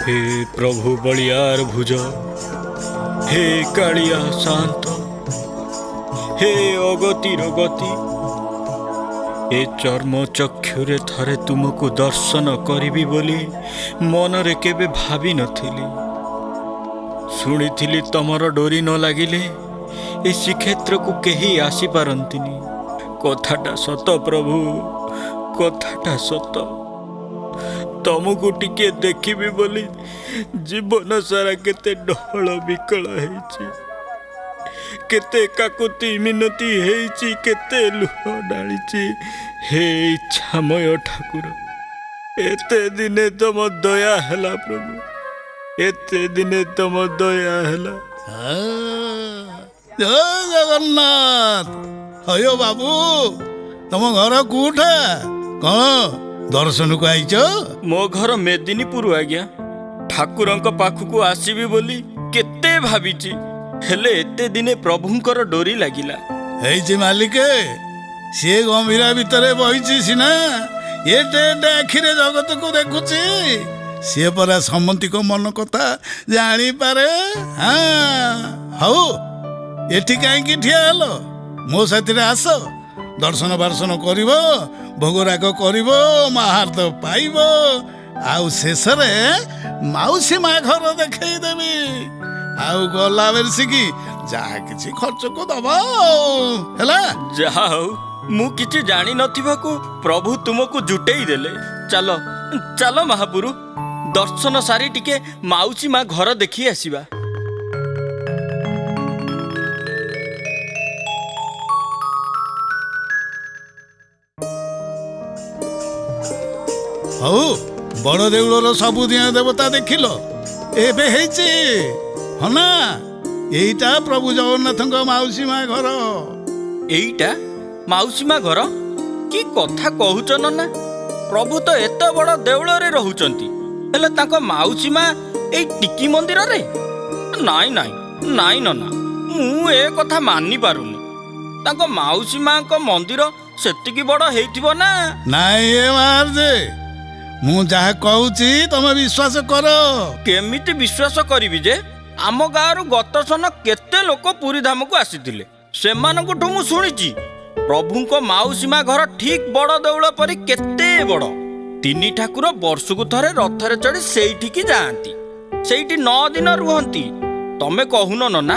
हे प्रभु बलियार भुज, हे कालिया शांत, हे अगतिर गति, ए चर्म चक्षुरे थरे तुमको दर्शन करिबी बोली मनरे केबे भावी नथिली। शुणिथिली तमर डोरी न लागिले ए श्रीक्षेत्र को केही आसी पारंतिनी। कथाटा सत प्रभु, कथाटा सत। तमको टिके देखिबी बोली जीवन सारा केते डहळ विकळ हेछि, केते काकुति मिनती हेछि, केते लुह डालिछि। हे इच्छामय ठाकुर, एते दिने तम दया हैला प्रभु, एते दिने तम दया हैला। जय जगन्नाथ। अयो बाबू, तम घर कोठा? कौन दर्शन को आईच? मो घर मेदिनीपुर आज्ञा। ठाकुरंक पाखକୁ आसीबी बोली केते भाबिछि, हेले एते दिने प्रभुंकर डोरी लागिला। ହେଇଛି ମାଲିକେ, ସିଏ ଗମ୍ଭୀରା ଭିତରେ ବହିଛି ସିନା, ଏଟେ ଆଖିରେ ଜଗତକୁ ଦେଖୁଛି। ସିଏ ପରା ସମନ୍ତିଙ୍କ ମନ କଥା ଜାଣିପାରେ। ହଉ, ଏଠି କାହିଁକି ଠିଆ ହେଲ? ମୋ ସାଥିରେ ଆସ, ଦର୍ଶନ ବାର୍ଶନ କରିବ, ଭୋଗରାଗ କରିବ, ମାହାର୍ଦ ପାଇବ, ଆଉ ଶେଷରେ ମାଉସୀ ମା ଘର ଦେଖେଇଦେବି। ଆଉ ଗଲା ବର୍ଷିକି ଯାହା କିଛି ଖର୍ଚ୍ଚକୁ ଦବ ହେଲା। ଯାହା ହଉ, ମୁଁ କିଛି ଜାଣି ନଥିବାକୁ ପ୍ରଭୁ ତୁମକୁ ଜୁଟେଇ ଦେଲେ। ଚାଲ ଚାଲ ମହାପୁରୁ, ଦର୍ଶନ ସାରି ଟିକେ ମାଉସୀ ମା ଘର ଦେଖି ଆସିବା। ହଉ, ବଡ଼ ଦେଉଳର ସବୁ ଦିନ ଦେବତା ଦେଖିଲ, ଏବେ ହେଇଛି ହଁ ନା? ଏଇଟା ପ୍ରଭୁ ଜଗନ୍ନାଥଙ୍କ ମାଉସୀ ମା ଘର। ଏଇଟା ମାଉସୀ ମା ଘର? କି କଥା କହୁଛ ନନା? ପ୍ରଭୁ ତ ଏତେ ବଡ଼ ଦେଉଳରେ ରହୁଛନ୍ତି, ହେଲେ ତାଙ୍କ ମାଉସୀ ମା ଏଇ ଟିକି ମନ୍ଦିରରେ? ନାଇଁ ନାଇଁ ନାଇଁ ନନା, ମୁଁ ଏ କଥା ମାନି ପାରୁନି। ତାଙ୍କ ମାଉସୀ ମାଙ୍କ ମନ୍ଦିର ସେତିକି ବଡ଼ ହେଇଥିବ ନା? ନାଇଁ ଏ ମାର୍ଜେ, ମୁଁ ଯାହା କହୁଛି ତମେ ବିଶ୍ୱାସ କର। କେମିତି ବିଶ୍ୱାସ କରିବି ଯେ? ଆମ ଗାଁରୁ ଗତ ସନ କେତେ ଲୋକ ପୁରୀ ଧାମକୁ ଆସିଥିଲେ, ସେମାନଙ୍କଠୁ ମୁଁ ଶୁଣିଛି ପ୍ରଭୁଙ୍କ ମାଉସୀ ମା ଘର ଠିକ୍ ବଡ଼ ଦେଉଳ ପରି କେତେ ବଡ଼। ତିନି ଠାକୁର ବର୍ଷକୁ ଥରେ ରଥରେ ଚଢ଼ି ସେଇଠିକି ଯାଆନ୍ତି, ସେଇଠି 9 ଦିନ ରୁହନ୍ତି। ତମେ କହୁନ ନନା,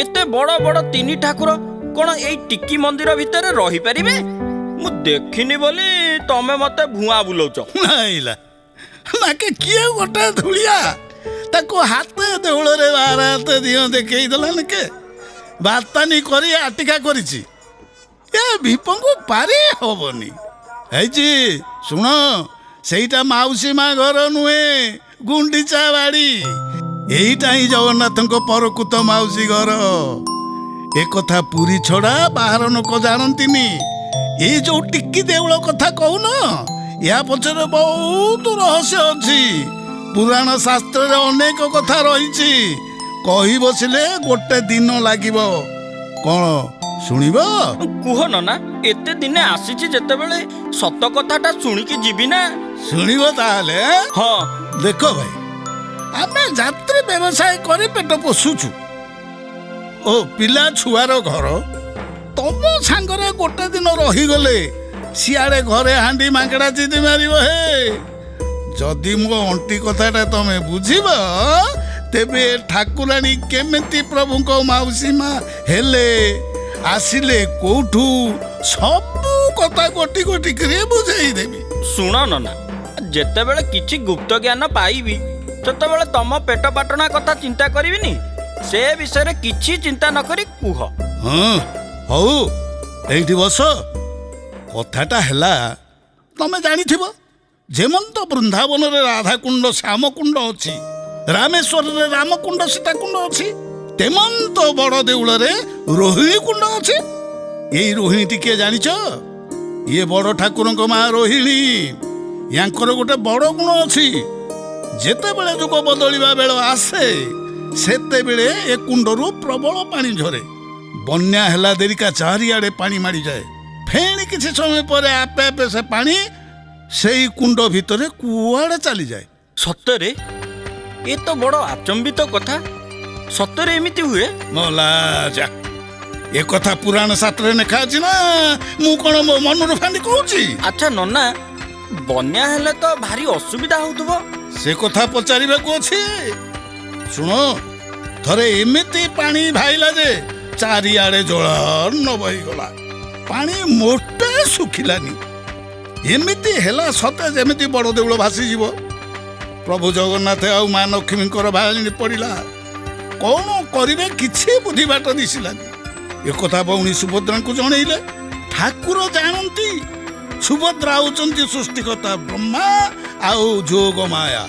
ଏତେ ବଡ଼ ବଡ଼ ତିନି ଠାକୁର କ'ଣ ଏଇ ଟିକି ମନ୍ଦିର ଭିତରେ ରହିପାରିବେ? ମୁଁ ଦେଖିନି ବୋଲି ତମେ ମତେ ଭୁଆଁ ବୁଲଉଛ। ନାଇଲା ନାକେ କିଏ ଗୋଟେ ଧୂଳିଆ ତାକୁ ହାତେ ଦେଉଳରେ ବାର ହାତେ ଦିଅ ଦେଖେଇ ଦେଲାନି କେ ବାର୍ତ୍ତାନି କରି ଆଟିକା କରିଛି। ଏ ଭିପଙ୍କୁ ପାରି ହବନି। ହେଇଛି ଶୁଣ, ସେଇଟା ମାଉସୀ ମା ଘର ନୁହେଁ, ଗୁଣ୍ଡିଚା ବାଡ଼ି। ଏଇଟା ହିଁ ଜଗନ୍ନାଥଙ୍କ ପରକୂତ ମାଉସୀ ଘର। ଏକଥା ପୁରୀ ଛଡ଼ା ବାହାର ଲୋକ ଜାଣନ୍ତିନି। ଏଇ ଯୋଉ ଟିକି ଦେଉଳ କଥା କହୁନ, ଏହା ପଛରେ ବହୁତ ରହସ୍ୟ ଅଛି। ପୁରାଣ ଶାସ୍ତ୍ରରେ ଅନେକ କଥା ରହିଛି, କହି ବସିଲେ ଗୋଟେ ଦିନ ଲାଗିବ। କ'ଣ ଶୁଣିବ? କୁହ ନନା, ଏତେ ଦିନେ ଆସିଛି ଯେତେବେଳେ ସତ କଥାଟା ଶୁଣିକି ଯିବି ନା। ଶୁଣିବ ତାହେଲେ? ହଁ। ଦେଖ ଭାଇ, ଆମେ ଯାତ୍ରୀ ବ୍ୟବସାୟ କରି ପେଟ ପୋଷୁଛୁ। ଓ ପିଲା ଛୁଆର ଘର ତମ ସାଙ୍ଗରେ ଗୋଟେ ଦିନ ରହିଗଲେ ସିଆଡ଼େ ଘରେ ହାଣ୍ଡି ମାଙ୍କଡ଼ା ଚିଦି ମାରିବ। ହେ, ଯଦି ମୋ ଅଣ୍ଟି କଥାଟା ତମେ ବୁଝିବ, ତେବେ ଠାକୁରାଣୀ କେମିତି ପ୍ରଭୁଙ୍କ ମାଉସୀ ମା ହେଲେ, ଆସିଲେ କୋଉଠୁ, ସବୁ କଥା ଗୋଟି ଗୋଟି କରି ବୁଝେଇଦେବି। ଶୁଣ ନନା, ଯେତେବେଳେ କିଛି ଗୁପ୍ତ ଜ୍ଞାନ ପାଇବି, ସେତେବେଳେ ତମ ପେଟ ପାଟଣା କଥା ଚିନ୍ତା କରିବିନି। ସେ ବିଷୟରେ କିଛି ଚିନ୍ତା ନ କରି କୁହ। ହଁ ହଉ, ଏଇଠି ବସ। କଥାଟା ହେଲା, ତମେ ଜାଣିଥିବ ଯେମନ୍ତ ବୃନ୍ଦାବନରେ ରାଧାକୁଣ୍ଡ ଶ୍ୟାମକୁଣ୍ଡ ଅଛି, ରାମେଶ୍ୱରରେ ରାମକୁଣ୍ଡ ସୀତାକୁଣ୍ଡ ଅଛି, ତେମନ୍ତ ବଡ଼ ଦେଉଳରେ ରୋହିଣୀ କୁଣ୍ଡ ଅଛି। ଏଇ ରୋହିଣୀ ଟିକିଏ ଜାଣିଛ? ଇଏ ବଡ଼ ଠାକୁରଙ୍କ ମା ରୋହିଣୀ। ୟାଙ୍କର ଗୋଟେ ବଡ଼ ଗୁଣ ଅଛି, ଯେତେବେଳେ ଯୁଗ ବଦଳିବା ବେଳ ଆସେ, ସେତେବେଳେ ଏ କୁଣ୍ଡରୁ ପ୍ରବଳ ପାଣି ଝରେ। ବନ୍ୟା ହେଲା ଦେରିକା ଚାରିଆଡ଼େ ପାଣି ମାଡ଼ିଯାଏ। ଫେଣି କିଛି ସମୟ ପରେ ଆପେ ଆପେ ସେ ପାଣି ସେଇ କୁଣ୍ଡ ଭିତରେ କୁଆଡ଼େ ଚାଲିଯାଏ। ସତରେ ଏ ତ ବଡ଼ ଆଚମ୍ବିତ କଥା। ସତରେ ଏମିତି ହୁଏ? ମଲା ଯା, ଏ କଥା ପୁରାଣ ଶାସ୍ତ୍ରରେ ଲେଖା ଅଛି ନା ମୁଁ କ'ଣ ମୋ ମନରୁ ଫାଣ୍ଡି କହୁଛି? ଆଚ୍ଛା ନନା, ବନ୍ୟା ହେଲେ ତ ଭାରି ଅସୁବିଧା ହଉଥିବ। ସେ କଥା ପଚାରିବାକୁ ଅଛି। ଶୁଣ, ଥରେ ଏମିତି ପାଣି ଭାଇଲା ଯେ ଚାରିଆଡ଼େ ଜଳାର୍ଣ୍ଣ ବହିଗଲା। ପାଣି ମୋଟେ ଶୁଖିଲାନି। ଏମିତି ହେଲା ସତେ ଯେମିତି ବଡ଼ ଦେଉଳ ଭାସିଯିବ। ପ୍ରଭୁ ଜଗନ୍ନାଥ ଆଉ ମା ଲକ୍ଷ୍ମୀଙ୍କର ଭାଳି ପଡ଼ିଲା। କ'ଣ କରିବେ କିଛି ବୁଦ୍ଧି ବାଟ ଦିଶିଲାନି। ଏକଥା ଭଉଣୀ ସୁଭଦ୍ରାଙ୍କୁ ଜଣେଇଲେ। ଠାକୁର ଜାଣନ୍ତି ସୁଭଦ୍ରା ହେଉଛନ୍ତି ସୃଷ୍ଟିକର୍ତ୍ତା ବ୍ରହ୍ମା ଆଉ ଯୋଗ ମାୟା,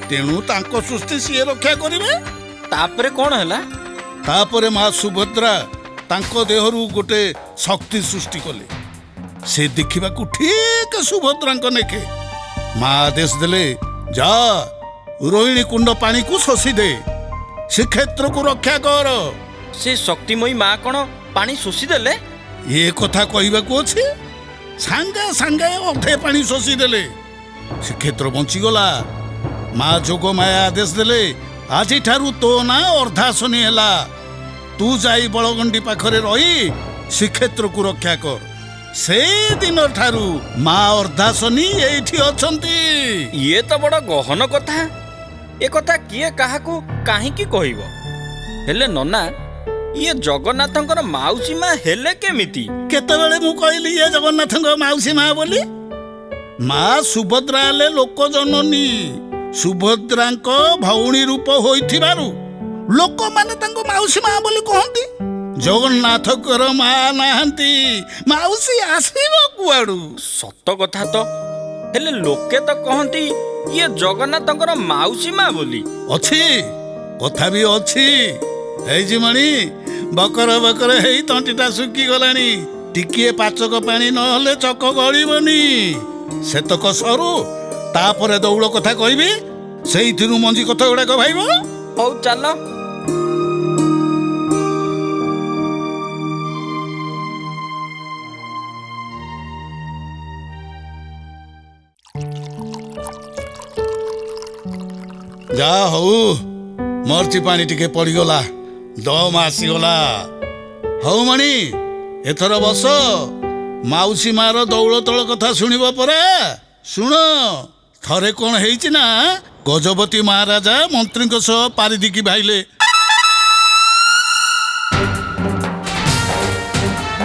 ତେଣୁ ତାଙ୍କ ସୃଷ୍ଟି ସିଏ ରକ୍ଷା କରିବେ। ତାପରେ କ'ଣ ହେଲା? ତାପରେ ମା ସୁଭଦ୍ରା ତାଙ୍କ ଦେହରୁ ଗୋଟେ ଶକ୍ତି ସୃଷ୍ଟି କଲେ। ସେ ଦେଖିବାକୁ ଠିକ ସୁଭଦ୍ରାଙ୍କ ନେଖେ। ମା ଆଦେଶ ଦେଲେ, ଯା ରୋହିଣୀ କୁଣ୍ଡ ପାଣିକୁ ଶୋଷି ଦେ, ଶ୍ରୀକ୍ଷେତ୍ରକୁ ରକ୍ଷା କର। ସେ ଶକ୍ତିମୟୀ ମା କ'ଣ ପାଣି ଶୋଷି ଦେଲେ? ଏ କଥା କହିବାକୁ ଅଛି। ସାଙ୍ଗେ ସାଙ୍ଗେ ଅଧେ ପାଣି ଶୋଷି ଦେଲେ। ଶ୍ରୀକ୍ଷେତ୍ର ବଞ୍ଚିଗଲା। ମା ଯୋଗ ମାୟା ଆଦେଶ ଦେଲେ, ଆଜିଠାରୁ ତୋ ନାଁ ଅର୍ଦ୍ଧାଶନୀ ହେଲା। ତୁ ଯାଇ ବଳଗଣ୍ଡି ପାଖରେ ରହି ଶ୍ରୀକ୍ଷେତ୍ରକୁ ରକ୍ଷା କର। ସେଇଦିନ ଠାରୁ ମା ଅର୍ଦ୍ଧାଶନୀ ଏଇଠି ଅଛନ୍ତି। ଇଏ ତ ବଡ଼ ଗହନ କଥା। ଏ କଥା କିଏ କାହାକୁ କାହିଁକି କହିବ? ହେଲେ ନନା, ଇଏ ଜଗନ୍ନାଥଙ୍କର ମାଉସୀ ମା ହେଲେ କେମିତି? କେତେବେଳେ ମୁଁ କହିଲି ଇଏ ଜଗନ୍ନାଥଙ୍କ ମାଉସୀ ମା ବୋଲି? ମା ସୁଭଦ୍ରା ହେଲେ ଲୋକ ଜନନୀ। ସୁଭଦ୍ରାଙ୍କ ଭଉଣୀ ରୂପ ହୋଇଥିବାରୁ ଲୋକମାନେ ତାଙ୍କୁ ମାଉସୀ ମା ବୋଲି କହନ୍ତି। ଜଗନ୍ନାଥଙ୍କର ମା ନାହାନ୍ତି, ମାଉସୀ ଆସିବ କୁଆଡୁ? ସତ କଥା ତ। ହେଲେ ଲୋକେ ତ କହନ୍ତି ଇଏ ଜଗନ୍ନାଥଙ୍କର ମାଉସୀ ମା ବୋଲି। ଅଛି, କଥା ବି ଅଛି। ହେଇଛି ମଣି, ବକର ବକର ହେଇ ତଣ୍ଟିଟା ଶୁଖିଗଲାଣି। ଟିକିଏ ପାଚକ ପାଣି ନହେଲେ ଚକ ଗଳିବନି। ସେତକ ସରୁ, ତାପରେ ଦଉଳ କଥା କହିବି। ସେଇଥିରୁ ମଞ୍ଜି କଥା ଗୁଡାକ ଭାଇବ। ହଉ ଚାଲ। ଯା ହଉ, ମର୍ଚି ପାଣି ଟିକେ ପଡ଼ିଗଲା, ଦମ ଆସିଗଲା। ହଉ ମଣି, ଏଥର ବସ। ମାଉସୀ ମାର ଦଉଳ ତଳ କଥା ଶୁଣିବ ପରେ। ଶୁଣ, ଥରେ କ'ଣ ହେଇଛି ନା, ଗଜପତି ମହାରାଜା ମନ୍ତ୍ରୀଙ୍କ ସହ ପାରିଦିକି ଭାଇଲେ।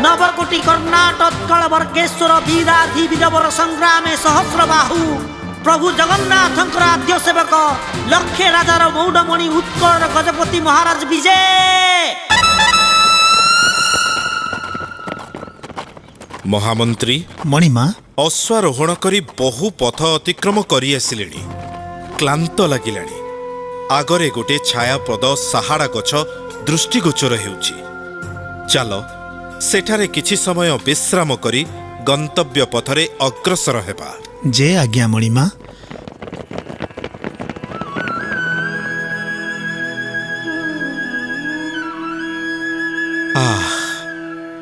ନବକୋଟି କର୍ଣ୍ଣାଟକ ବର୍ଗେଶ୍ୱର ବୀରାଧି ବୀରବର ସଂଗ୍ରାମେ ସହସ୍ରବାହୁ ପ୍ରଭୁ ଜଗନ୍ନାଥଙ୍କର ଆଦ୍ୟ ସେବକ ଲକ୍ଷେ ରାଜାର ମୌଡ଼ମଣି ଉତ୍କଳର ଗଜପତି ମହାରାଜ ବିଜେ। ମହାମନ୍ତ୍ରୀ ମଣିମା, ଅଶ୍ୱାରୋହଣ କରି ବହୁ ପଥ ଅତିକ୍ରମ କରି ଆସିଲେଣି। କ୍ଲାନ୍ତ ଲାଗିଲାଣି। ଆଗରେ ଗୋଟେ ଛାୟାପ୍ରଦ ସାହାଡ଼ା ଗଛ ଦୃଷ୍ଟିଗୋଚର ହେଉଛି। ଚାଲ ସେଠାରେ କିଛି ସମୟ ବିଶ୍ରାମ କରି ଗନ୍ତବ୍ୟ ପଥରେ ଅଗ୍ରସର ହେବା। ଯେ ଆଜ୍ଞା ମଣିମା।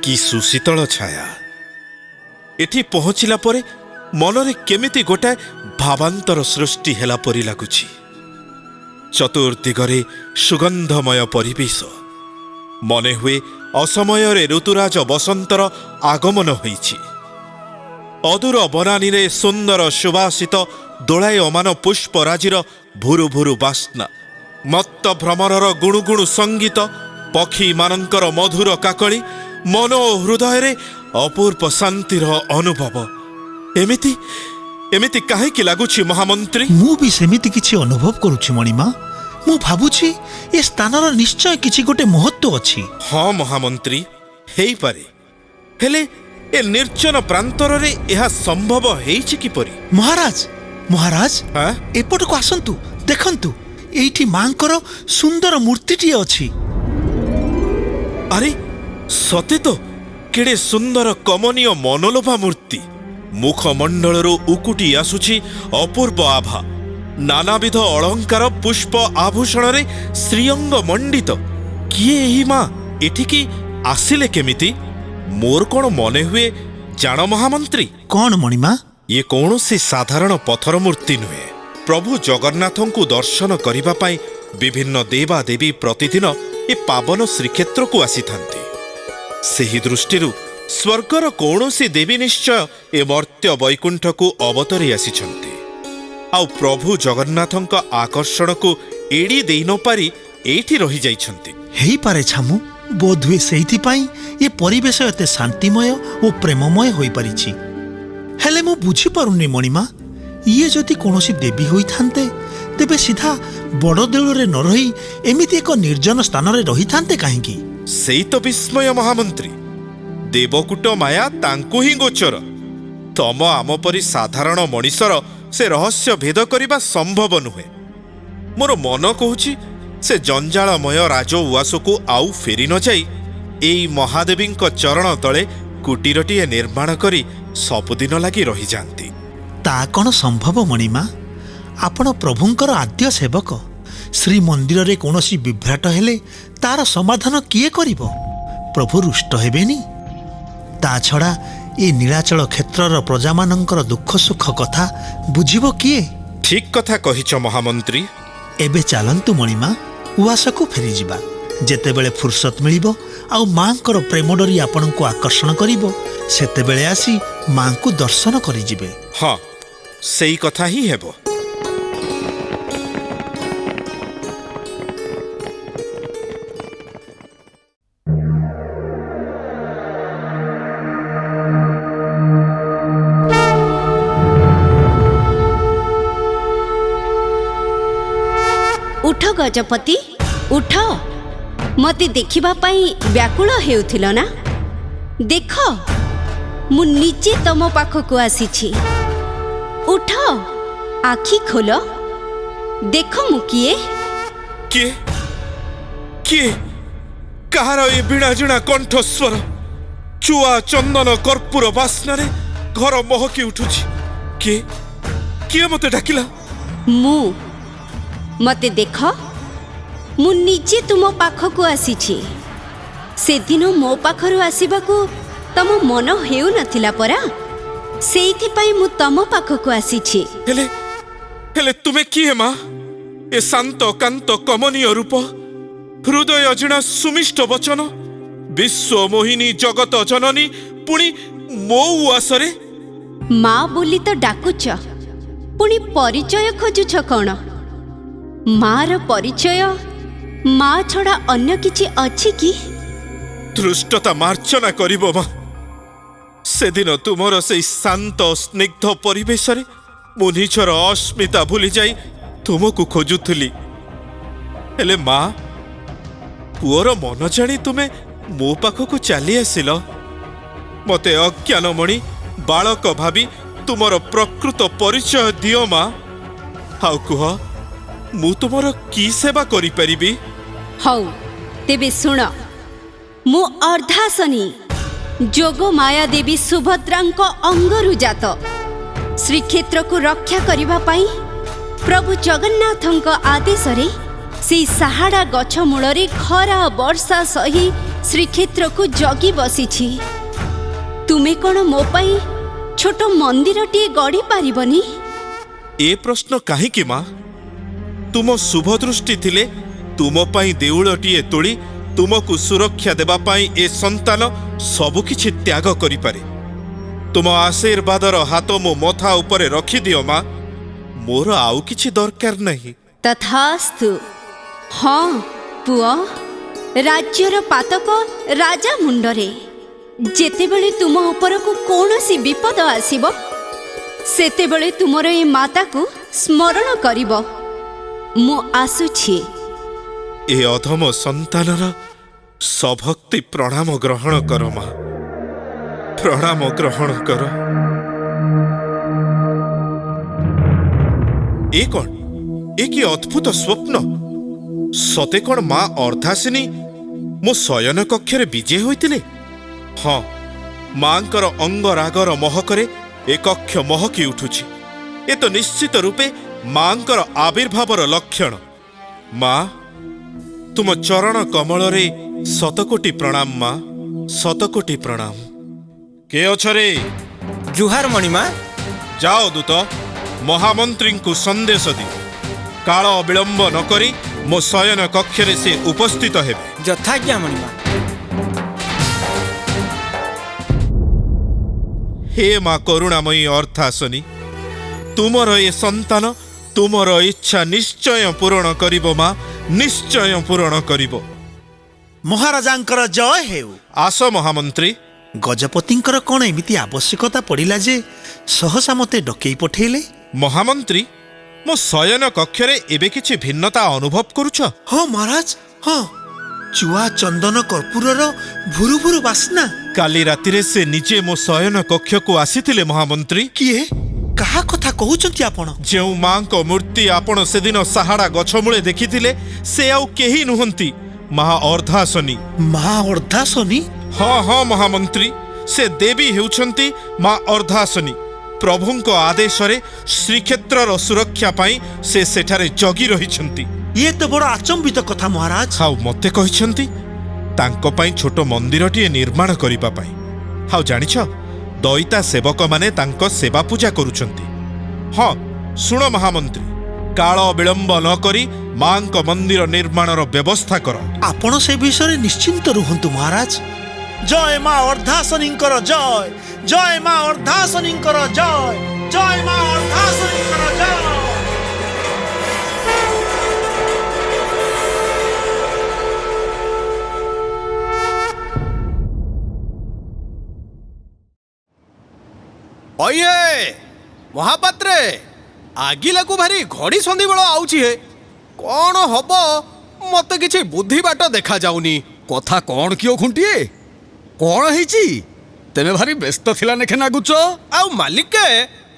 କି ସୁଶୀତଳ ଛାୟା! ଏଠି ପହଞ୍ଚିଲା ପରେ ମନରେ କେମିତି ଗୋଟାଏ ଭାବାନ୍ତର ସୃଷ୍ଟି ହେଲା ପରି ଲାଗୁଛି। ଚତୁର୍ଦିଗରେ ସୁଗନ୍ଧମୟ ପରିବେଶ। ମନେ ହୁଏ ଅସମୟରେ ଋତୁରାଜ ବସନ୍ତର ଆଗମନ ହୋଇଛି। ଅଦୂର ବନାନୀରେ ସୁନ୍ଦର ସୁବାସିତ ଦୋଳାୟମାନ ପୁଷ୍ପରାଜିର ଭୁରୁ ଭୁରୁ ବାସ୍ନା, ମତ୍ତ ଭ୍ରମରର ଗୁଣୁଗୁଣୁ ସଙ୍ଗୀତ, ପକ୍ଷୀମାନଙ୍କର ମଧୁର କାକଳି, ମନ ଓ ହୃଦୟରେ ଅପୂର୍ବ ଶାନ୍ତିର ଅନୁଭବ। ଏମିତି ଏମିତି କାହିଁକି ଲାଗୁଛି ମହାମନ୍ତ୍ରୀ? ମୁଁ ବି ସେମିତି କିଛି ଅନୁଭବ କରୁଛି ମଣିମା। ମୁଁ ଭାବୁଛି ଏ ସ୍ଥାନର ନିଶ୍ଚୟ କିଛି ଗୋଟେ ମହତ୍ଵ ଅଛି। ହଁ ମହାମନ୍ତ୍ରୀ, ହେଇପାରେ। ହେଲେ ଏ ନିର୍ଜନ ପ୍ରାନ୍ତରରେ ଏହା ସମ୍ଭବ ହେଇଛି କିପରି? ମହାରାଜ, ମହାରାଜ, ଆଁ? ଏପଟକୁ ଆସନ୍ତୁ, ଦେଖନ୍ତୁ, ଏଇଠି ମାଙ୍କର ସୁନ୍ଦର ମୂର୍ତ୍ତିଟିଏ ଅଛି। ଆରେ ସତେ ତ, କେଡ଼େ ସୁନ୍ଦର କମନୀୟ ମନଲୋଭା ମୂର୍ତ୍ତି। ମୁଖମଣ୍ଡଳରୁ ଉକୁଟି ଆସୁଛି ଅପୂର୍ବ ଆଭା। ନାନାବିଧ ଅଳଙ୍କାର ପୁଷ୍ପ ଆଭୂଷଣରେ ଶ୍ରୀଅଙ୍ଗ ମଣ୍ଡିତ। କିଏ ଏହି ମା? ଏଠିକି ଆସିଲେ କେମିତି? ମୋର କ'ଣ ମନେ ହୁଏ ଜାଣ ମହାମନ୍ତ୍ରୀ, କ'ଣ ମଣିମା? ଇଏ କୌଣସି ସାଧାରଣ ପଥର ମୂର୍ତ୍ତି ନୁହେଁ। ପ୍ରଭୁ ଜଗନ୍ନାଥଙ୍କୁ ଦର୍ଶନ କରିବା ପାଇଁ ବିଭିନ୍ନ ଦେବାଦେବୀ ପ୍ରତିଦିନ ଏ ପାବନ ଶ୍ରୀକ୍ଷେତ୍ରକୁ ଆସିଥାନ୍ତି। ସେହି ଦୃଷ୍ଟିରୁ ସ୍ୱର୍ଗର କୌଣସି ଦେବୀ ନିଶ୍ଚୟ ଏ ମର୍ତ୍ତ୍ୟ ବୈକୁଣ୍ଠକୁ ଅବତରି ଆସିଛନ୍ତି। ଆଉ ପ୍ରଭୁ ଜଗନ୍ନାଥଙ୍କ ଆକର୍ଷଣକୁ ଏଡ଼ି ଦେଇ ନ ପାରି ଏଇଠି ରହିଯାଇଛନ୍ତି। ହେଇପାରେ ଛାମୁ, ବୋଧହୁଏ ସେଇଥିପାଇଁ ଏ ପରିବେଶ ଏତେ ଶାନ୍ତିମୟ ଓ ପ୍ରେମମୟ ହୋଇପାରିଛି। ହେଲେ ମୁଁ ବୁଝିପାରୁନି ମଣିମା, ଇଏ ଯଦି କୌଣସି ଦେବୀ ହୋଇଥାନ୍ତେ ତେବେ ସିଧା ବଡ଼ ଦେଉଳରେ ନ ରହି ଏମିତି ଏକ ନିର୍ଜନ ସ୍ଥାନରେ ରହିଥାନ୍ତେ କାହିଁକି? ସେଇ ତ ବିସ୍ମୟ ମହାମନ୍ତ୍ରୀ। ଦେବକୂଟ ମାୟା ତାଙ୍କୁ ହିଁ ଗୋଚର। ତମ ଆମ ପରି ସାଧାରଣ ମଣିଷର ସେ ରହସ୍ୟ ଭେଦ କରିବା ସମ୍ଭବ ନୁହେଁ। ମୋର ମନ କହୁଛି ସେ ଜଞ୍ଜାଳମୟ ରାଜ ଉଆସକୁ ଆଉ ଫେରି ନ ଯାଇ ଏଇ ମହାଦେବୀଙ୍କ ଚରଣ ତଳେ କୁଟୀରଟିଏ ନିର୍ମାଣ କରି ସବୁଦିନ ଲାଗି ରହିଯାଆନ୍ତି। ତା କ'ଣ ସମ୍ଭବ ମଣିମା? ଆପଣ ପ୍ରଭୁଙ୍କର ଆଦ୍ୟ ସେବକ। ଶ୍ରୀମନ୍ଦିରରେ କୌଣସି ବିଭ୍ରାଟ ହେଲେ ତାର ସମାଧାନ କିଏ କରିବ? ପ୍ରଭୁ ରୁଷ୍ଟ ହେବେନି? ତା ଛଡ଼ା ଏ ନୀଳାଚଳ କ୍ଷେତ୍ରର ପ୍ରଜାମାନଙ୍କର ଦୁଃଖ ସୁଖ କଥା ବୁଝିବ କିଏ? ଠିକ୍ କଥା କହିଛ ମହାମନ୍ତ୍ରୀ। ଏବେ ଚାଲନ୍ତୁ ମଣିମା, ଉଆସକୁ ଫେରିଯିବା। ଯେତେବେଳେ ଫୁର୍ସତ ମିଳିବ ଆଉ ମାଙ୍କର ପ୍ରେମ ଡୋରି ଆପଣଙ୍କୁ ଆକର୍ଷଣ କରିବ, ସେତେବେଳେ ଆସି ମାଙ୍କୁ ଦର୍ଶନ କରିଯିବେ। ହଁ, ସେଇ କଥା ହିଁ ହେବ। ଉଠ ଗଜପତି, ଉଠ। ମତେ ଦେଖିବା ପାଇଁ ବ୍ୟାକୁଳ ହେଉଥିଲ ନା? ଦେଖ, ମୁଁ ନିଜେ ତମ ପାଖକୁ ଆସିଛି। ଉଠ, ଆଖି ଖୋଲ, ଦେଖ ମୁଁ କିଏ। କିଏ କିଏ? କାହାର ଏ ବିଣାଜୁଣା କଣ୍ଠସ୍ୱର? ଚୁଆ ଚନ୍ଦନ କର୍ପୂର ବାସ୍ନାରେ ଘର ମହକି ଉଠୁଛି। କିଏ କିଏ ମତେ ଡାକିଲା? ମତେ ଦେଖ, ମୁଁ ନିଜେ ତୁମ ପାଖକୁ ଆସିଛି। ସେଦିନ ମୋ ପାଖରୁ ଆସିବାକୁ ତମ ମନ ହେଉନଥିଲା ପରା? ସେଇଥିପାଇଁ ମୁଁ ତମ ପାଖକୁ ଆସିଛି। ହେଲେ ତୁମେ କିଏ ମା? ଏ ଶାନ୍ତ କାନ୍ତ କମନୀୟ ରୂପ, ହୃଦୟ ଜିଣା ସୁମିଷ୍ଟ ବଚନ, ବିଶ୍ୱ ମୋହିନୀ ଜଗତ ଜନନୀ, ପୁଣି ମୋ ଉଆସରେ? ମା ବୋଲି ତ ଡାକୁଛ, ପୁଣି ପରିଚୟ ଖୋଜୁଛ କ'ଣ? ମାର ପରିଚୟ ମା ଛଡ଼ା ଅନ୍ୟ କିଛି ଅଛି କି? ଧୃଷ୍ଟତା ମାର୍ଚ୍ଚନା କରିବ ମା। ସେଦିନ ତୁମର ସେଇ ଶାନ୍ତ ସ୍ନିଗ୍ଧ ପରିବେଶରେ ମୁଁ ନିଜର ଅସ୍ମିତା ଭୁଲି ଯାଇ ତୁମକୁ ଖୋଜୁଥିଲି। ହେଲେ ମା, ପୁଅର ମନ ଜାଣି ତୁମେ ମୋ ପାଖକୁ ଚାଲି ଆସିଲ। ମତେ ଅଜ୍ଞାନମଣି ବାଳକ ଭାବି ତୁମର ପ୍ରକୃତ ପରିଚୟ ଦିଅ ମା। ଆଉ କୁହ, ମୁଁ ତୁମର କି ସେବା କରିପାରିବି? ହଉ, ତେବେ ଶୁଣ। ମୁଁ ଅର୍ଦ୍ଧାସନୀ ଯୋଗ ମାୟା ଦେବୀ ସୁଭଦ୍ରାଙ୍କ ଅଙ୍ଗରୁ ଜାତ। ଶ୍ରୀକ୍ଷେତ୍ରକୁ ରକ୍ଷା କରିବା ପାଇଁ ପ୍ରଭୁ ଜଗନ୍ନାଥଙ୍କ ଆଦେଶରେ ସେଇ ସାହାଡ଼ା ଗଛ ମୂଳରେ ଖରା ବର୍ଷା ସହି ଶ୍ରୀକ୍ଷେତ୍ରକୁ ଜଗି ବସିଛି। ତୁମେ କ'ଣ ମୋ ପାଇଁ ଛୋଟ ମନ୍ଦିରଟିଏ ଗଢ଼ି ପାରିବନି? ଏ ପ୍ରଶ୍ନ କାହିଁକି ମା? ତୁମ ଶୁଭ ଦୃଷ୍ଟି ଥିଲେ ତୁମ ପାଇଁ ଦେଉଳଟିଏ ତୋଳି ତୁମକୁ ସୁରକ୍ଷା ଦେବା ପାଇଁ ଏ ସନ୍ତାନ ସବୁକିଛି ତ୍ୟାଗ କରିପାରେ। ତୁମ ଆଶୀର୍ବାଦର ହାତ ମୋ ମଥା ଉପରେ ରଖିଦିଅ ମା। ମୋର ଆଉ କିଛି ଦରକାର ନାହିଁ। ତଥାସ୍ତୁ। ହଁ ପୁଅ, ରାଜ୍ୟର ପାତକ ରାଜା ମୁଣ୍ଡରେ। ଯେତେବେଳେ ତୁମ ଉପରକୁ କୌଣସି ବିପଦ ଆସିବ, ସେତେବେଳେ ତୁମର ଏ ମାତାକୁ ସ୍ମରଣ କରିବ। ମୁଁ ଆସୁଛି। ଏ ଅଧମ ସନ୍ତାନର ସଭକ୍ତି ପ୍ରଣାମ ଗ୍ରହଣ କର ମା, ପ୍ରଣାମ ଗ୍ରହଣ କର। ଏ କ'ଣ? ଏ କି ଅଦ୍ଭୁତ ସ୍ୱପ୍ନ! ସତେ କ'ଣ ମା ଅର୍ଦ୍ଧାସିନୀ ମୋ ଶୟନ କକ୍ଷରେ ବିଜେ ହୋଇଥିଲେ? ହଁ, ମାଙ୍କର ଅଙ୍ଗରାଗର ମହକରେ ଏ କକ୍ଷ ମହକି ଉଠୁଛି। ଏ ତ ନିଶ୍ଚିତ ରୂପେ ମାଙ୍କର ଆବିର୍ଭାବର ଲକ୍ଷଣ। ମା, ତୁମ ଚରଣ କମଳରେ ଶତକୋଟି ପ୍ରଣାମ ମା, ଶତକୋଟି ପ୍ରଣାମ। କେ ଅଛରେ? ଜୁହାର ମଣିମା। ଯାଅ ଦୂତ, ମହାମନ୍ତ୍ରୀଙ୍କୁ ସନ୍ଦେଶ ଦିଅ। କାଳ ବିଳମ୍ବ ନ କରି ମୋ ଶୟନ କକ୍ଷରେ ସେ ଉପସ୍ଥିତ ହେବେ। ଯଥାଜ୍ଞା ମଣିମା। ହେ ମା କରୁଣାମୟୀ ଅର୍ଥାସନି, ତୁମର ଏ ସନ୍ତାନ ତୁମର ଇଚ୍ଛା ନିଶ୍ଚୟ ପୂରଣ କରିବ ମା, ନିଶ୍ଚୟ ପୂରଣ କରିବ। ମହାରାଜାଙ୍କର ଜୟ ହେଉ। ଆସ ମହାମନ୍ତ୍ରୀ। ଗଜପତିଙ୍କର କ'ଣ ଏମିତି ଆବଶ୍ୟକତା ପଡ଼ିଲା ଯେ ସହସା ମୋତେ ଡକେଇ ପଠେଇଲେ? ମହାମନ୍ତ୍ରୀ, ମୋ ଶୟନ କକ୍ଷରେ ଏବେ କିଛି ଭିନ୍ନତା ଅନୁଭବ କରୁଛ? ହଁ ମହାରାଜ, ହଁ। ଚୁଆ ଚନ୍ଦନ କର୍ପୂରର ଭୁରୁ ଭୁରୁ ବାସ୍ନା। କାଲି ରାତିରେ ସେ ନିଜେ ମୋ ଶୟନ କକ୍ଷକୁ ଆସିଥିଲେ ମହାମନ୍ତ୍ରୀ। କିଏ? କାହା କଥା କହୁଛନ୍ତି ଆପଣ? ଯେଉଁ ମାଙ୍କ ମୂର୍ତ୍ତି ଆପଣ ସେଦିନ ସାହାଡ଼ା ଗଛ ମୂଳେ ଦେଖିଥିଲେ, ସେ ଆଉ କେହି ନୁହନ୍ତି, ମା ଅର୍ଦ୍ଧାସନୀ। ମା ଅର୍ଦ୍ଧାସନୀ? ହଁ ହଁ ମହାମନ୍ତ୍ରୀ, ସେ ଦେବୀ ହେଉଛନ୍ତି ମା ଅର୍ଦ୍ଧାସନୀ। ପ୍ରଭୁଙ୍କ ଆଦେଶରେ ଶ୍ରୀକ୍ଷେତ୍ରର ସୁରକ୍ଷା ପାଇଁ ସେ ସେଠାରେ ଜଗି ରହିଛନ୍ତି। ଇଏ ତ ବଡ଼ ଆଚମ୍ବିତ କଥା ମହାରାଜ। ଆଉ ମୋତେ କହିଛନ୍ତି ତାଙ୍କ ପାଇଁ ଛୋଟ ମନ୍ଦିରଟିଏ ନିର୍ମାଣ କରିବା ପାଇଁ। ଆଉ ଜାଣିଛ, ଦଇତା ସେବକମାନେ ତାଙ୍କ ସେବା ପୂଜା କରୁଛନ୍ତି। ହଁ ଶୁଣ ମହାମନ୍ତ୍ରୀ, କାଳ ବିଳମ୍ବ ନ କରି ମାଙ୍କ ମନ୍ଦିର ନିର୍ମାଣର ବ୍ୟବସ୍ଥା କର। ଆପଣ ସେ ବିଷୟରେ ନିଶ୍ଚିନ୍ତ ରୁହନ୍ତୁ ମହାରାଜ। ଜୟ ମା ଅର୍ଦ୍ଧାସନୀଙ୍କର ଜୟ, ଜୟ ମା ଅର୍ଦ୍ଧାସନୀଙ୍କର ଜୟ, ଜୟ ମା ଅର୍ଦ୍ଧାସନୀଙ୍କର ଜୟ। ଅଇଏ ମହାପାତ୍ରେ, ଆଗିଲାକୁ ଭାରି ଘଡ଼ି ସନ୍ଧିବେଳ ଆଉଛି ହେ। କ'ଣ ହବ ମତେ କିଛି ବୁଦ୍ଧି ବାଟ ଦେଖାଯାଉନି। କଥା କ'ଣ କିଓ ଖୁଣ୍ଟିଏ? କ'ଣ ହେଇଛି? ତେମେ ଭାରି ବ୍ୟସ୍ତ ଥିଲା ନେଖେ ନାଗୁଛ। ଆଉ ମାଲିକେ,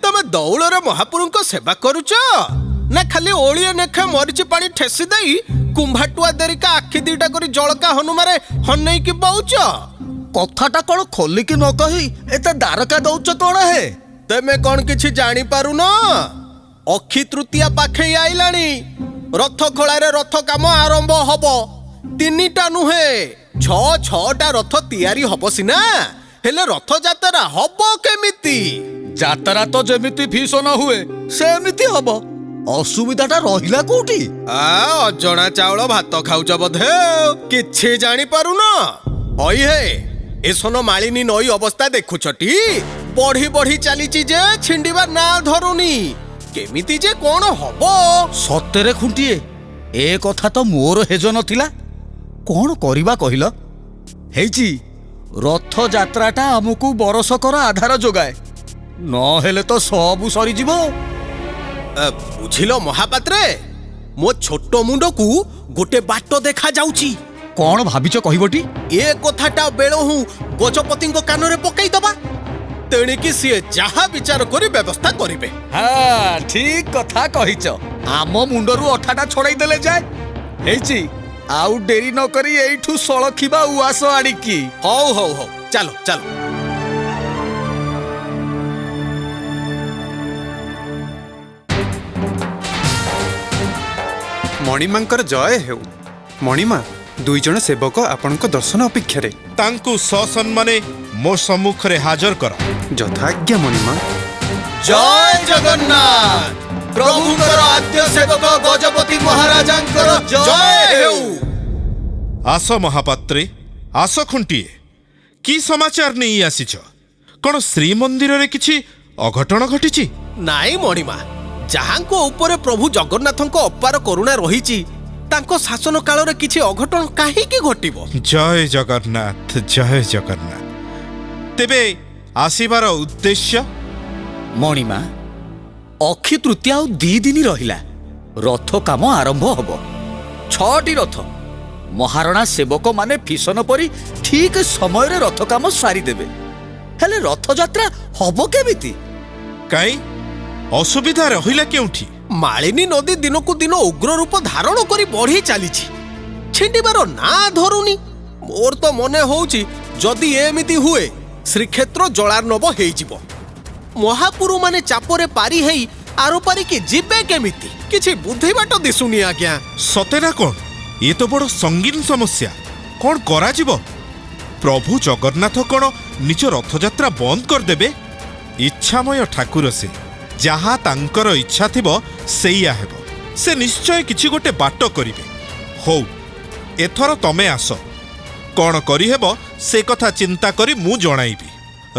ତମେ ଦଉଳରେ ମହାପୁରୁଙ୍କ ସେବା କରୁଛ ନା ଖାଲି ଓଳିଏ ନେଖେ ମରିଚି ପାଣି ଠେସି ଦେଇ କୁମ୍ଭାଟୁଆ ଦେରିକା ଆଖି ଦିଟା କରି ଜଳକା ହନୁମାରେ ହନେଇକି ବଉଛ? କଥାଟା କ'ଣ ଖୋଲିକି ନ କହି ଏତେ ଦାରକା ଦଉଛ କ'ଣ ହେ? ତେମେ କ'ଣ କିଛି ଜାଣିପାରୁନ? ଅକ୍ଷି ତୃତୀୟା ପାଖେଇ ଆଇଲାଣି। ରଥ ଖଳାରେ ରଥ କାମ ଆରମ୍ଭ ହବ। 3ଟା ନୁହେଁ, 6ଟା ରଥ ତିଆରି ହବ ସିନା, ହେଲେ ରଥଯାତ୍ରା ହବ କେମିତି? ଯାତ୍ରା ତ ଯେମିତି ଫିସ ନ ହୁଏ ସେମିତି ହବ। ଅସୁବିଧାଟା ରହିଲା କୋଉଠି? ଅଜଣା ଚାଉଳ ଭାତ ଖାଉଛ ବୋଧେ, କିଛି ଜାଣିପାରୁନ। ଅଇହେ, ଏସନ ମାଳିନୀ ନଈ ଅବସ୍ଥା ଦେଖୁଛଟି? ବଢି ବଢି ଚାଲିଛି ଯେ ଛିଣ୍ଡିବା ନା ଧରୁନି। କେମିତି ଯେ କ'ଣ ହବ? ସତରେ ଖୁଣ୍ଟିଏ, ଏ କଥା ତ ମୋର ହେଜ ନଥିଲା। କ'ଣ କରିବା କହିଲ? ହେଇଛି, ରଥଯାତ୍ରାଟା ଆମକୁ ବରଷକର ଆଧାର ଯୋଗାଏ, ନହେଲେ ତ ସବୁ ସରିଯିବ। ବୁଝିଲ ମହାପାତ୍ରେ, ମୋ ଛୋଟ ମୁଣ୍ଡକୁ ଗୋଟେ ବାଟ ଦେଖାଯାଉଛି। କ'ଣ ଭାବିଛ କହିବଟି? ଏ କଥାଟା ବେଳହୁଁ ଗଜପତିଙ୍କ କାନରେ ପକାଇଦବା। ତେଣିକି ସିଏ ଯାହା ବିଚାର କରି ବ୍ୟବସ୍ଥା କରିବେ। ହଁ, ଠିକ କଥା କହିଛ। ଆମ ମୁଣ୍ଡରୁ ଅଠାଟା ଛଡ଼େଇ ଦେଲେ ଯାଏ। ହେଇଛି, ଆଉ ଡେରି ନ କରି ଏଇଠୁ ସଳଖିବା ଉଆସ ଆଣିକି। ହଉ ହଉ ହଉ, ଚାଲ ଚାଲ। ମଣିମାଙ୍କର ଜୟ ହେଉ। ମଣିମା, 2 ଜଣ ସେବକ ଆପଣଙ୍କ ଦର୍ଶନ ଅପେକ୍ଷାରେ। ତାଙ୍କୁ ସସମ୍ମାନେ ମୋ ସମ୍ମୁଖରେ ହାଜର କର। ଯଥାଜ୍ଞା ମଣିମା। ଜୟ ଜଗନ୍ନାଥ। ପ୍ରଭୁଙ୍କର ଆଦ୍ୟ ସେବକ ଗଜପତି ମହାରାଜାଙ୍କର ଜୟ ହେଉ। ଆସ ମହାପାତ୍ରେ, ଆସ ଖୁଣ୍ଟିଏ। କି ସମାଚାର ନେଇ ଆସିଛ? କ'ଣ ଶ୍ରୀମନ୍ଦିରରେ କିଛି ଅଘଟଣ ଘଟିଛି? ନାଇଁ ମଣିମା, ଯାହାଙ୍କ ଉପରେ ପ୍ରଭୁ ଜଗନ୍ନାଥଙ୍କ ଅପାର କରୁଣା ରହିଛି, ତାଙ୍କ ଶାସନ କାଳରେ କିଛି ଅଘଟଣ କାହିଁକି ଘଟିବ? ଜୟ ଜଗନ୍ନାଥ, ଜୟ ଜଗନ୍ନାଥ। ତେବେ ଆସିବାର ଉଦ୍ଦେଶ୍ୟ? ମଣିମା, ଅକ୍ଷି ତୃତୀୟା ଆଉ 2 ଦିନ ରହିଲା। ରଥ କାମ ଆରମ୍ଭ ହବ। 6ଟି ରଥ। ମହାରଣା ସେବକମାନେ ଫିସନ ପରି ଠିକ ସମୟରେ ରଥ କାମ ସାରିଦେବେ। ହେଲେ ରଥଯାତ୍ରା ହବ କେମିତି? କାଇଁ, ଅସୁବିଧା ରହିଲା କେଉଁଠି? ମାଳିନୀ ନଦୀ ଦିନକୁ ଦିନ ଉଗ୍ର ରୂପ ଧାରଣ କରି ବଢି ଚାଲିଛି, ଛିଣ୍ଡିବାର ନା ଧରୁନି। ମୋର ତ ମନେ ହଉଛି, ଯଦି ଏମିତି ହୁଏ ଶ୍ରୀକ୍ଷେତ୍ର ଜଳାର୍ଣ୍ଣବ ହେଇଯିବ। ମହାପୁରୁ ମାନେ ଚାପରେ ପାରି ହେଇ ଆରପାରିକି ଯିବେ କେମିତି? କିଛି ବୁଦ୍ଧି ବାଟ ଦିଶୁନି ଆଜ୍ଞା। ସତେ ନା କ'ଣ? ଏ ତ ବଡ଼ ସଙ୍ଗୀନ ସମସ୍ୟା। କ'ଣ କରାଯିବ? ପ୍ରଭୁ ଜଗନ୍ନାଥ କ'ଣ ନିଜ ରଥଯାତ୍ରା ବନ୍ଦ କରିଦେବେ? ଇଚ୍ଛାମୟ ଠାକୁର ସେ, ଯାହା ତାଙ୍କର ଇଚ୍ଛା ଥିବ ସେଇଆ ହେବ। ସେ ନିଶ୍ଚୟ କିଛି ଗୋଟେ ବାଟ କରିବେ। ହଉ, ଏଥର ତମେ ଆସ, କ'ଣ କରିହେବ ସେ କଥା ଚିନ୍ତା କରି ମୁଁ ଜଣାଇବି।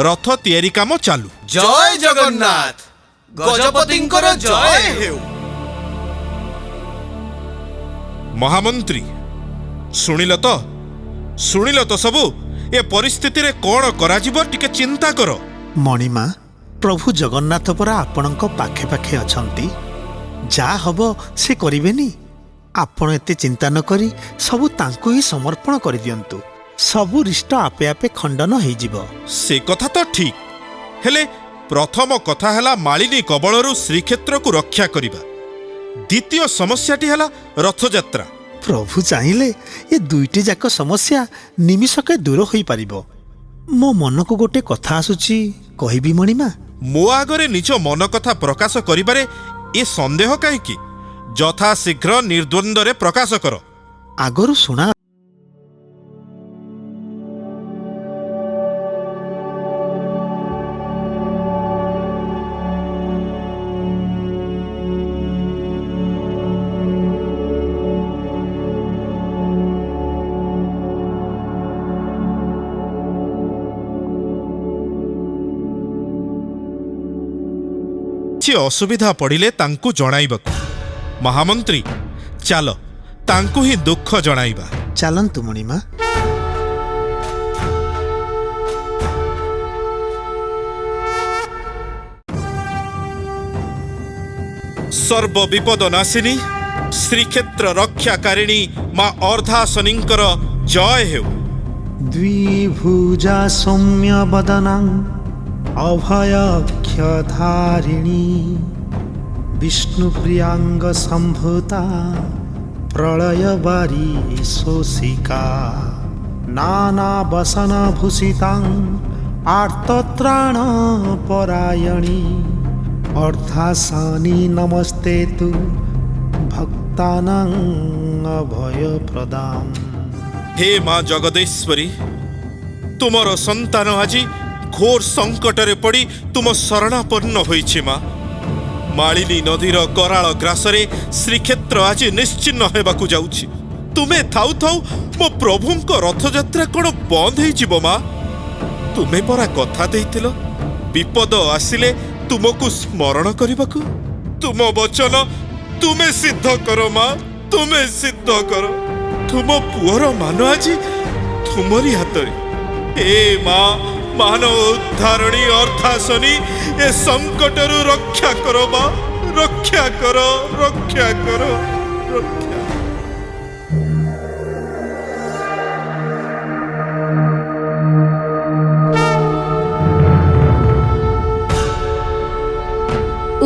ରଥ ତିଆରି କାମ ଚାଲୁ। ଜୟ ଜଗନ୍ନାଥ, ଗଜପତିଙ୍କର ଜୟ ହେଉ। ମହାମନ୍ତ୍ରୀ, ଶୁଣିଲ ତ ସବୁ? ଏ ପରିସ୍ଥିତିରେ କ'ଣ କରାଯିବ ଟିକେ ଚିନ୍ତା କର। ମଣିମା, ପ୍ରଭୁ ଜଗନ୍ନାଥ ପରା ଆପଣଙ୍କ ପାଖେ ପାଖେ ଅଛନ୍ତି। ଯାହା ହବ ସେ କରିବେନି। ଆପଣ ଏତେ ଚିନ୍ତା ନ କରି ସବୁ ତାଙ୍କୁ ହିଁ ସମର୍ପଣ କରିଦିଅନ୍ତୁ। ସବୁ ରିଷ୍ଟ ଆପେ ଆପେ ଖଣ୍ଡନ ହେଇଯିବ। ସେ କଥା ତ ଠିକ୍, ହେଲେ ପ୍ରଥମ କଥା ହେଲା ମାଳିନୀ କବଳରୁ ଶ୍ରୀକ୍ଷେତ୍ରକୁ ରକ୍ଷା କରିବା। ଦ୍ୱିତୀୟ ସମସ୍ୟାଟି ହେଲା ରଥଯାତ୍ରା। ପ୍ରଭୁ ଚାହିଁଲେ ଏ ଦୁଇଟି ଯାକ ସମସ୍ୟା ନିମିଷକେ ଦୂର ହୋଇପାରିବ। ମୋ ମନକୁ ଗୋଟେ କଥା ଆସୁଛି, କହିବି ମଣିମା? ମୋ ଆଗରେ ନିଜ ମନ କଥା ପ୍ରକାଶ କରିବାରେ ଏ ସନ୍ଦେହ କାହିଁକି? ଯଥା ଶୀଘ୍ର ନିର୍ଦ୍ୱନ୍ଦ୍ୱରେ ପ୍ରକାଶ କର। ଆଗରୁ ଶୁଣା କିଛି ଅସୁବିଧା ପଡ଼ିଲେ ତାଙ୍କୁ ଜଣାଇବାକୁ। ମହାମନ୍ତ୍ରୀ, ଚାଲ ତାଙ୍କୁ ହିଁ ଦୁଃଖ ଜଣାଇବା। ଚାଲନ୍ତୁ ମଣିମା। ସର୍ବ ବିପଦ ନାଶିନୀ ଶ୍ରୀକ୍ଷେତ୍ର ରକ୍ଷାକାରିଣୀ ମା ଅର୍ଦ୍ଧାଶନୀଙ୍କର ଜୟ ହେଉ। ଦ୍ୱିଭୁଜା ସୌମ୍ୟ ବଦନାଂ ଅଭୟକ୍ଷଧାରିଣୀ ବିଷ୍ଣୁପ୍ରିୟାଙ୍ଗ ସମ୍ଭୂତା ପ୍ରଳୟବାରୀ ଶୋଷିକା ନାନାବସନ ଭୂଷିତାଂ ଆର୍ତ୍ତତ୍ରାଣ ପରାୟଣୀ ଅର୍ଦ୍ଧାସନୀ ନମସ୍ତେ ତୁ ଭକ୍ତାନାଂ ଅଭୟପ୍ରଦାମ୍। ହେ ମା ଜଗଦେଶ୍ୱରୀ, ତୁମର ସନ୍ତାନ ଆଜି ଘୋର ସଙ୍କଟରେ ପଡ଼ି ତୁମ ଶରଣାପନ୍ନ ହୋଇଛି। ମା ମାଳିନୀ ନଦୀର କରାଳ ଗ୍ରାସରେ ଶ୍ରୀକ୍ଷେତ୍ର ଆଜି ନିଶ୍ଚିହ୍ନ ହେବାକୁ ଯାଉଛି। ତୁମେ ଥାଉ ଥାଉ ମୋ ପ୍ରଭୁଙ୍କ ରଥଯାତ୍ରା କ'ଣ ବନ୍ଦ ହେଇଯିବ? ମା, ତୁମେ ପରା କଥା ଦେଇଥିଲ ବିପଦ ଆସିଲେ ତୁମକୁ ସ୍ମରଣ କରିବାକୁ। ତୁମ ବଚନ ତୁମେ ସିଦ୍ଧ କର। ମା, ତୁମେ ସିଦ୍ଧ କର। ତୁମ ପୁଅର ମାନ ଆଜି ତୁମରି ହାତରେ। ଏ ମା ମାନ ଉଦ୍ଧାରଣୀ ଅର୍ଦ୍ଧାସନୀ, ଏ ସଂକଟରୁ ରକ୍ଷା କର। ମା, ରକ୍ଷା କର, ରକ୍ଷା କର, ରକ୍ଷା।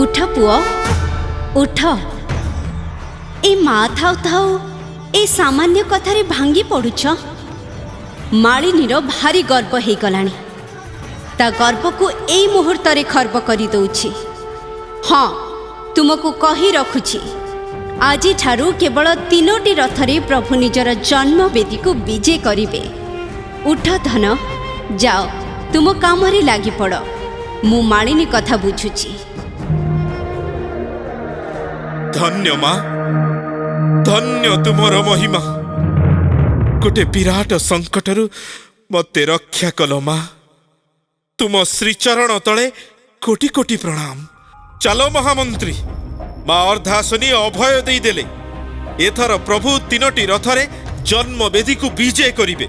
ଉଠ ପୁଅ, ଉଠ। ଏ ମା ଥାଉ ଥାଉ ଏ ସାମାନ୍ୟ କଥାରେ ଭାଙ୍ଗି ପଡୁଛ। ମାଳିନୀର ଭାରି ଗର୍ବ ହେଇଗଲାଣି। ତା ଗର୍ବକୁ ଏଇ ମୁହୂର୍ତ୍ତରେ ଖର୍ବ କରିଦେଉଛି। ହଁ, ତୁମକୁ କହି ରଖୁଛି, ଆଜିଠାରୁ କେବଳ 3ଟି ରଥରେ ପ୍ରଭୁ ନିଜର ଜନ୍ମବେଦୀକୁ ବିଜେ କରିବେ। ଉଠ ଧନ, ଯାଅ ତୁମ କାମରେ ଲାଗିପଡ଼। ମୁଁ ମାଳିନୀ କଥା ବୁଝୁଛି। ଧନ୍ୟ ମା, ଧନ୍ୟ ତୁମର ମହିମା। ଗୋଟେ ବିରାଟ ସଙ୍କଟରୁ ମୋତେ ରକ୍ଷା କଲ। ମା, ତୁମ ଶ୍ରୀଚରଣ ତଳେ କୋଟି କୋଟି ପ୍ରଣାମ। ଚାଲ ମହାମନ୍ତ୍ରୀ, ମା ଅର୍ଦ୍ଧାସନୀ ଅଭୟ ଦେଇଦେଲେ। ଏଥର ପ୍ରଭୁ 3ଟି ରଥରେ ଜନ୍ମବେଦୀକୁ ବିଜେ କରିବେ।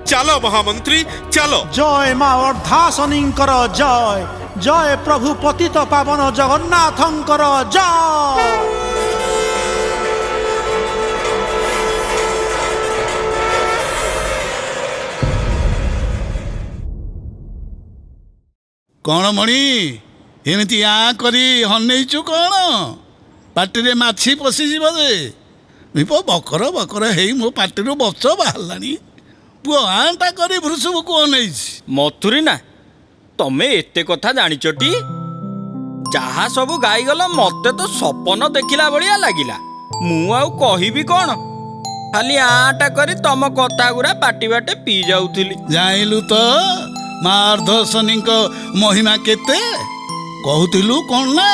ଚାଲ ମହାମନ୍ତ୍ରୀ, ଚାଲ। ଜୟ ମା ଅର୍ଦ୍ଧାସନୀଙ୍କର ଜୟ, ଜୟ ପ୍ରଭୁ ପତିତ ପାବନ ଜଗନ୍ନାଥଙ୍କର ଜୟ। କ'ଣ ମଣି ଏମିତି ଆ କରି ହନେଇଛୁ? କ'ଣ ପାଟିରେ ମାଛି ପଶିଯିବ ଯେ? ବିପ ବକର ବକର ହେଇ ମୋ ପାଟିରୁ ବଚ ବାହାରିଲାଣି। ପୁଅ ଆଁଟା କରି ଭୃଷଭକୁ ଅନେଇଛି। ମଥୁରୀ ନା, ତମେ ଏତେ କଥା ଜାଣିଛଟି? ଯାହା ସବୁ ଗାଇଗଲ ମତେ ତ ସପନ ଦେଖିଲା ଭଳିଆ ଲାଗିଲା। ମୁଁ ଆଉ କହିବି କ'ଣ? ଖାଲି ଆଟା କରି ତମ କଥା ଗୁରା ପାଟି ବାଟେ ପିଇ ଯାଉଥିଲି। ଜାଣିଲୁ ତ ମା ଅର୍ଦ୍ଧଶନିଙ୍କ ମହିମା କେତେ? କହୁଥିଲୁ କଣ ନା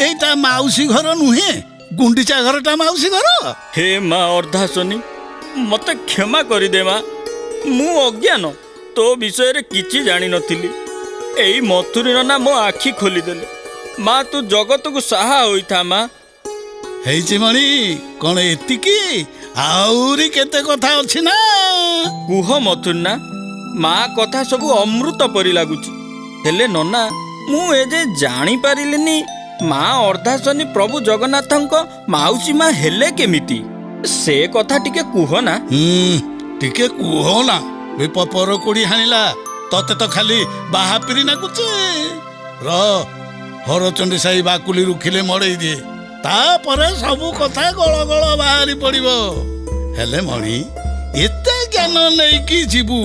ଏଇଟା ମାଉସୀ ଘର ନୁହେଁ, ଗୁଣ୍ଡିଚା ଘରଟା ମାଉସୀ ଘର। ହେ ମା ଅର୍ଦ୍ଧାଶନି, ମତେ କ୍ଷମା କରିଦେ ମା। ମୁଁ ଅଜ୍ଞାନ, ତୋ ବିଷୟରେ କିଛି ଜାଣିନଥିଲି। ଏଇ ମଥୁରୀ ନନା ମୋ ଆଖି ଖୋଲିଦେଲେ। ମା ତୁ ଜଗତକୁ ସାହା ହୋଇଥା ମା। ହେଇଛି ମଣି, କଣ ଏତିକି? ଆହୁରି କେତେ କଥା ଅଛି ନା। କୁହ ମଥୁରୀ ନା, ମା କଥା ସବୁ ଅମୃତ ପରି ଲାଗୁଛି। ହେଲେ ନନା, ମୁଁ ଏ ଯେ ଜାଣିପାରିଲିନି ମା ଅର୍ଦ୍ଧାଶନି ପ୍ରଭୁ ଜଗନ୍ନାଥଙ୍କ ମାଉସୀ ମା ହେଲେ କେମିତି? ସେ କଥା ଟିକେ କୁହ ନା। ଟିକେ କୁହ ନା। ବିପ ପର କୋଡ଼ି ହାଣିଲା, ତତେ ତ ଖାଲି ବାହା ପିରି ନାଗୁଛି। ହରଚଣ୍ଡୀ ସାହି ବାକୁଲି ରୁଖିଲେ ମଡ଼େଇ ଦିଏ, ତାପରେ ସବୁ କଥା ଗଳ ଗଳ ବାହାରି ପଡ଼ିବ। ହେଲେ ମଣି, ଏତେ ଜ୍ଞାନ ନେଇକି ଯିବୁ,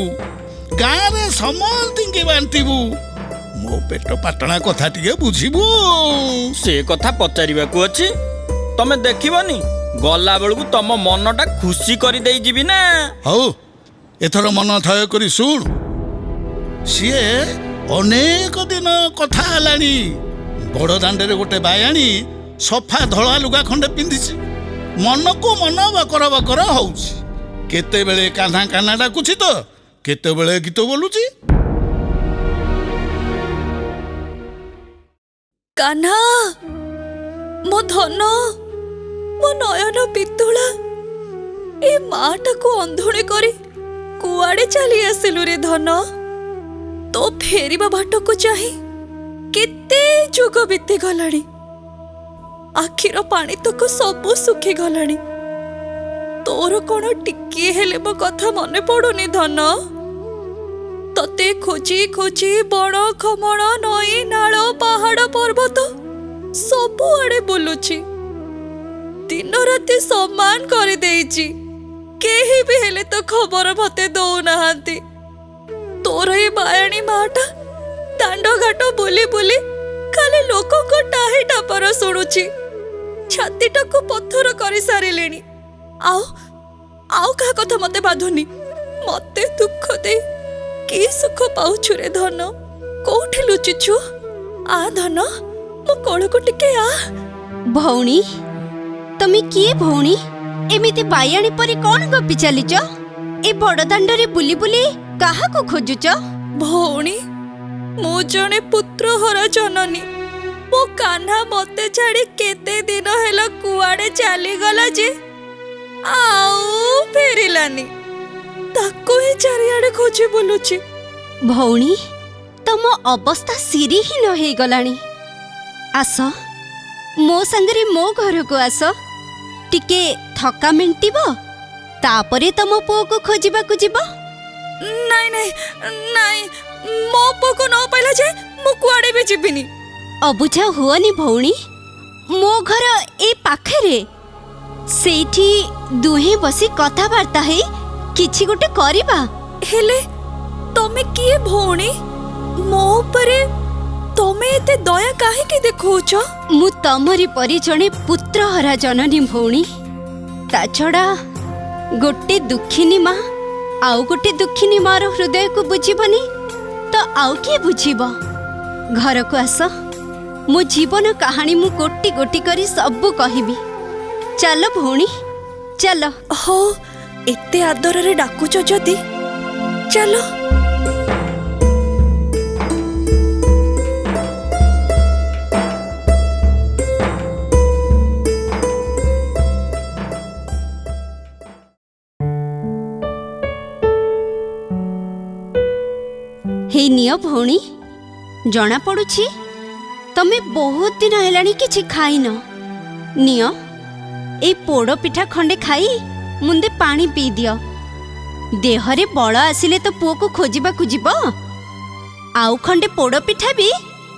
ଗାଁରେ ସମସ୍ତିଙ୍କି ବାଣ୍ଟିବୁ, ମୋ ପେଟ ପାଟଣା କଥା ଟିକେ ବୁଝିବୁ। ସେ କଥା ପଚାରିବାକୁ ଅଛି? ତମେ ଦେଖିବନି ଗଲା ବେଳକୁ ତମ ମନଟା ଖୁସି କରିଦେଇ ଯିବି ନା। ହଉ, ଏଥର ମନ ଥୟ କରି ଶୁଣ। ସିଏ ଅନେକ ଦିନ କଥା ହେଲାଣି ବଡ଼ ଦାଣ୍ଡରେ ଗୋଟେ ବାୟାଣୀ ସଫା ଧଳା ଲୁଗା ଖଣ୍ଡେ ପିନ୍ଧିଛି, ମନକୁ ମନ ବକର ବକର ହଉଛି। କେତେବେଳେ କାହ୍ନା କାହ୍ନା ଡାକୁଛି ତ କେତେବେଳେ ଗୀତ ବୋଲୁଛି। କାହ୍ନା, ମୋ ଧନ, ମୋ ନୟନ ପିତୁଳା, ଏ ମାଟାକୁ ଅନ୍ଧୁଣି କରି କୁଆଡ଼େ ଚାଲି ଆସିଲୁ ରେ ଧନ? ତୋ ଫେରିବା ବାଟକୁ ଚାହିଁ କେତେ ଯୁଗ ବିତି ଗଲାଣି। ଆଖିର ପାଣି ତକ ସବୁ ଶୁଖି ଗଲାଣି। ତୋର କଣ ଟିକିଏ ହେଲେ ମୋ କଥା ମନେ ପଡୁନି ଧନ? ତତେ ଖୋଜି ଖୋଜି ବଣ ଖମଣ ନଈ ନାଳ ପାହାଡ଼ ପର୍ବତ ସବୁଆଡେ ବୁଲୁଛି। ଦିନ ରାତି ସମାନ କରିଦେଇଛି, କେହି ବି ହେଲେ ତ ଖବର ମତେ ଦଉନାହାନ୍ତି। ତୋର ଏ ବାୟାଣୀ ମାଟା ଦାଣ୍ଡ ଘାଟ ବୁଲି ବୁଲି ଖାଲି ଲୋକଙ୍କ ଟାହି ଟାପର ଶୁଣୁଛି। ଛାତିଟାକୁ ପଥର କରି ସାରିଲେଣି। ଆଉ କାହା କଥା ମତେ ବାଧୁନି। ମତେ ଦୁଃଖ ଦେଇ କି ସୁଖ ପାଉଛୁ ରେ ଧନ? କୋଉଠି ଲୁଚିଛୁ? ଆ ଧନ, ମୋ କୋଳକୁ ଟିକେ ଆ। ଭଉଣୀ, ତମେ କିଏ ଭଉଣୀ? ଏମିତି ବାୟାଣୀ ପରି କଣ ଗପି ଚାଲିଛ? ଏ ବଡ଼ ଦାଣ୍ଡରେ ବୁଲି ବୁଲି କାହାକୁ ଖୋଜୁଛ? ଭଉଣୀ, ମୁଁ ଜଣେ ପୁତ୍ରହରା ଜନନୀ। ମୋ କାହ୍ନା ମତେ ଛାଡ଼ି କେତେ ଦିନ ହେଲା କୁଆଡେ ଚାଲିଗଲା ଯେ ଆଉ ଫେରିଲାନି। ତାକୁ ହିଁ ଚାରିଆଡେ ଖୋଜି ବୁଲୁଛି। ଭଉଣୀ, ତମ ଅବସ୍ଥା ସିରିହୀନ ହେଇଗଲାଣି। ଆସ, ମୋ ସାଙ୍ଗରେ ମୋ ଘରକୁ ଆସ। ଟିକେ ଥକା ମେଣ୍ଟିବ, ତାପରେ ତମ ପୁଅକୁ ଖୋଜିବାକୁ ଯିବ। ନାଇଁ ନାଇଁ ନାଇଁ, ମୋ ପୁଅକୁ ନ ପାଇଲା ଯେ ମୁଁ କୁଆଡେ ବି ଯିବିନି। ଅବୁଝା ହୁଅନି ଭଉଣୀ, ମୋ ଘର ଏ ପାଖରେ। ସେଇଠି ଦୁହେଁ ବସି କଥାବାର୍ତ୍ତା ହେଇ କିଛି ଗୋଟେ କରିବା। ହେଲେ ତମେ କିଏ ଭଉଣୀ? ମୋ ଉପରେ ତମେ ଏତେ ଦୟା କାହିଁକି ଦେଖଉଛ? ମୁଁ ତମରି ପରି ଜଣେ ପୁତ୍ରହରା ଜନନୀ ଭଉଣୀ। ତା ଛଡ଼ା ଗୋଟେ ଦୁଃଖିନୀ ମା ଆଉ ଗୋଟେ ଦୁଃଖିନୀ ମାର ହୃଦୟକୁ ବୁଝିବନି ତ ଆଉ କିଏ ବୁଝିବ? ଘରକୁ ଆସ, ମୋ ଜୀବନ କାହାଣୀ ମୁଁ ଗୋଟି ଗୋଟି କରି ସବୁ କହିବି। ଚାଲ ଭଉଣୀ, ଚାଲ। ହଉ, ଏତେ ଆଦରରେ ଡାକୁଛ ଯଦି ଚାଲ। ହେଇ ନିଅ ଭଉଣୀ, ଜଣା ପଡୁଛି ତମେ ବହୁତ ଦିନ ହେଲାଣି କିଛି ଖାଇନ। ନିଅ, ଏଇ ପୋଡ଼ ପିଠା ଖଣ୍ଡେ ଖାଇ ମୁନ୍ଦେ ପାଣି ପିଇ ଦିଅ। ଦେହରେ ବଳ ଆସିଲେ ତ ପୁଅକୁ ଖୋଜିବାକୁ ଯିବ। ଆଉ ଖଣ୍ଡେ ପୋଡ଼ ପିଠା ବି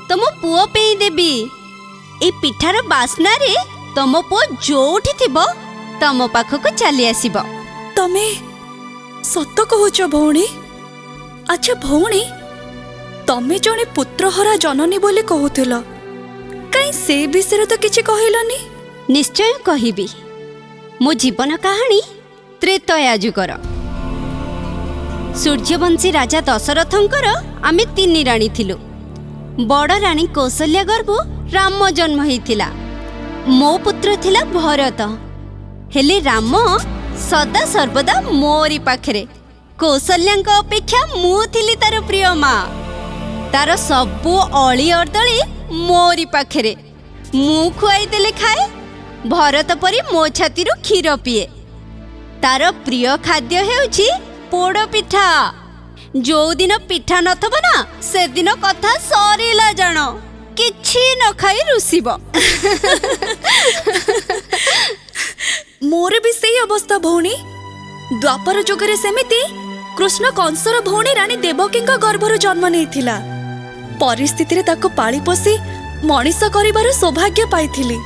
ତମ ପୁଅ ପେଇ ଦେବି। ଏଇ ପିଠାର ବାସ୍ନାରେ ତମ ପୁଅ ଯୋଉଠି ଥିବ ତମ ପାଖକୁ ଚାଲି ଆସିବ। ତମେ ସତ କହୁଛ ଭଉଣୀ? ଆଚ୍ଛା ଭଉଣୀ, ତମେ ଜଣେ ପୁତ୍ରହରା ଜନନୀ ବୋଲି କହୁଥିଲ, କାଇଁ ସେ ବିଷୟରେ ତ କିଛି କହିଲନି? ନିଶ୍ଚୟ କହିବି। ମୋ ଜୀବନ କାହାଣୀ ତ୍ରେତୟା ଯୁଗର। ସୂର୍ଯ୍ୟବଂଶୀ ରାଜା ଦଶରଥଙ୍କର ଆମେ 3 ରାଣୀ ଥିଲୁ। ବଡ଼ ରାଣୀ କୌଶଲ୍ୟା ଗର୍ଭୁ ରାମ ଜନ୍ମ ହେଇଥିଲା। ମୋ ପୁତ୍ର ଥିଲା ଭରତ। ହେଲେ ରାମ ସଦା ସର୍ବଦା ମୋରି ପାଖରେ। କୌଶଲ୍ୟାଙ୍କ ଅପେକ୍ଷା ମୁଁ ଥିଲି ତାର ପ୍ରିୟ ମା। ତାର ସବୁ ଅଳି ଅର୍ଦଳି ମୋରି ପାଖରେ। ମୁଁ ଖୁଆଇଦେଲେ ଖାଏ, ଭରତ ପରି ମୋ ଛାତିରୁ କ୍ଷୀର ପିଏ। ତାର ପ୍ରିୟ ଖାଦ୍ୟ ହେଉଛି ପୋଡ଼ ପିଠା। ଯୋଉଦିନ ପିଠା ନଥିବ ନା, ସେଦିନ କଥା ସରିଲା ଜାଣ। କିଛି ନ ଖାଇ ରୁଷିବ। ମୋର ବି ସେଇ ଅବସ୍ଥା ଭଉଣୀ। ଦ୍ୱାପର ଯୁଗରେ ସେମିତି କୃଷ୍ଣ କଂସର ଭଉଣୀ ରାଣୀ ଦେବକୀଙ୍କ ଗର୍ଭରୁ ଜନ୍ମ ନେଇଥିଲା। ପରିସ୍ଥିତିରେ ତାକୁ ପାଳି ପୋଷି ମଣିଷ କରିବାର ସୌଭାଗ୍ୟ ପାଇଥିଲି।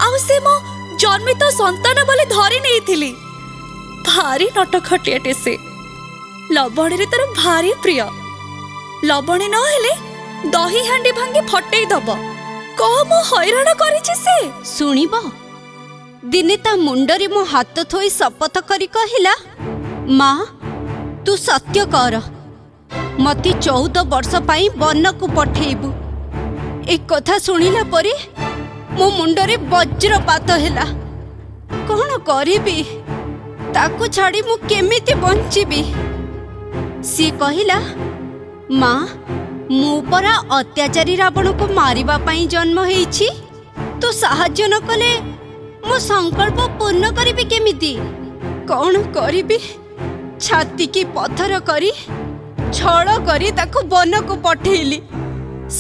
ଆଉ ସେ ମୋ ଜନ୍ମିତ ସନ୍ତାନ ବୋଲି ଧରି ନେଇଥିଲି। ଭାରି ନଟଖଟିଆଟେ ସେ। ଲବଣୀରେ ତାର ଭାରି ପ୍ରିୟ। ଲବଣୀ ନହେଲେ ଦହି ହାଣ୍ଡି ଭାଙ୍ଗି ଫଟେଇ ଦବ। କମ ହଇରାଣ କରିଛି ସେ। ଶୁଣିବ, ଦିନେ ତା ମୁଣ୍ଡରେ ମୋ ହାତ ଥୋଇ ଶପଥ କରି କହିଲା, ମା ତୁ ସତ୍ୟ କର, ମତେ 14 ବର୍ଷ ପାଇଁ ବନକୁ ପଠେଇବୁ। ଏ କଥା ଶୁଣିଲା ପରେ ମୋ ମୁଣ୍ଡରେ ବଜ୍ରପାତ ହେଲା। କଣ କରିବି? ତାକୁ ଛାଡ଼ି ମୁଁ କେମିତି ବଞ୍ଚିବି? ସିଏ କହିଲା, ମା ମୁଁ ପରା ଅତ୍ୟାଚାରୀ ରାବଣକୁ ମାରିବା ପାଇଁ ଜନ୍ମ ହେଇଛି। ତୁ ସାହାଯ୍ୟ ନ କଲେ ମୋ ସଂକଳ୍ପ ପୂର୍ଣ୍ଣ କରିବି କେମିତି? କଣ କରିବି? ଛାତିକି ପଥର କରି ଛଳ କରି ତାକୁ ବନକୁ ପଠେଇଲି।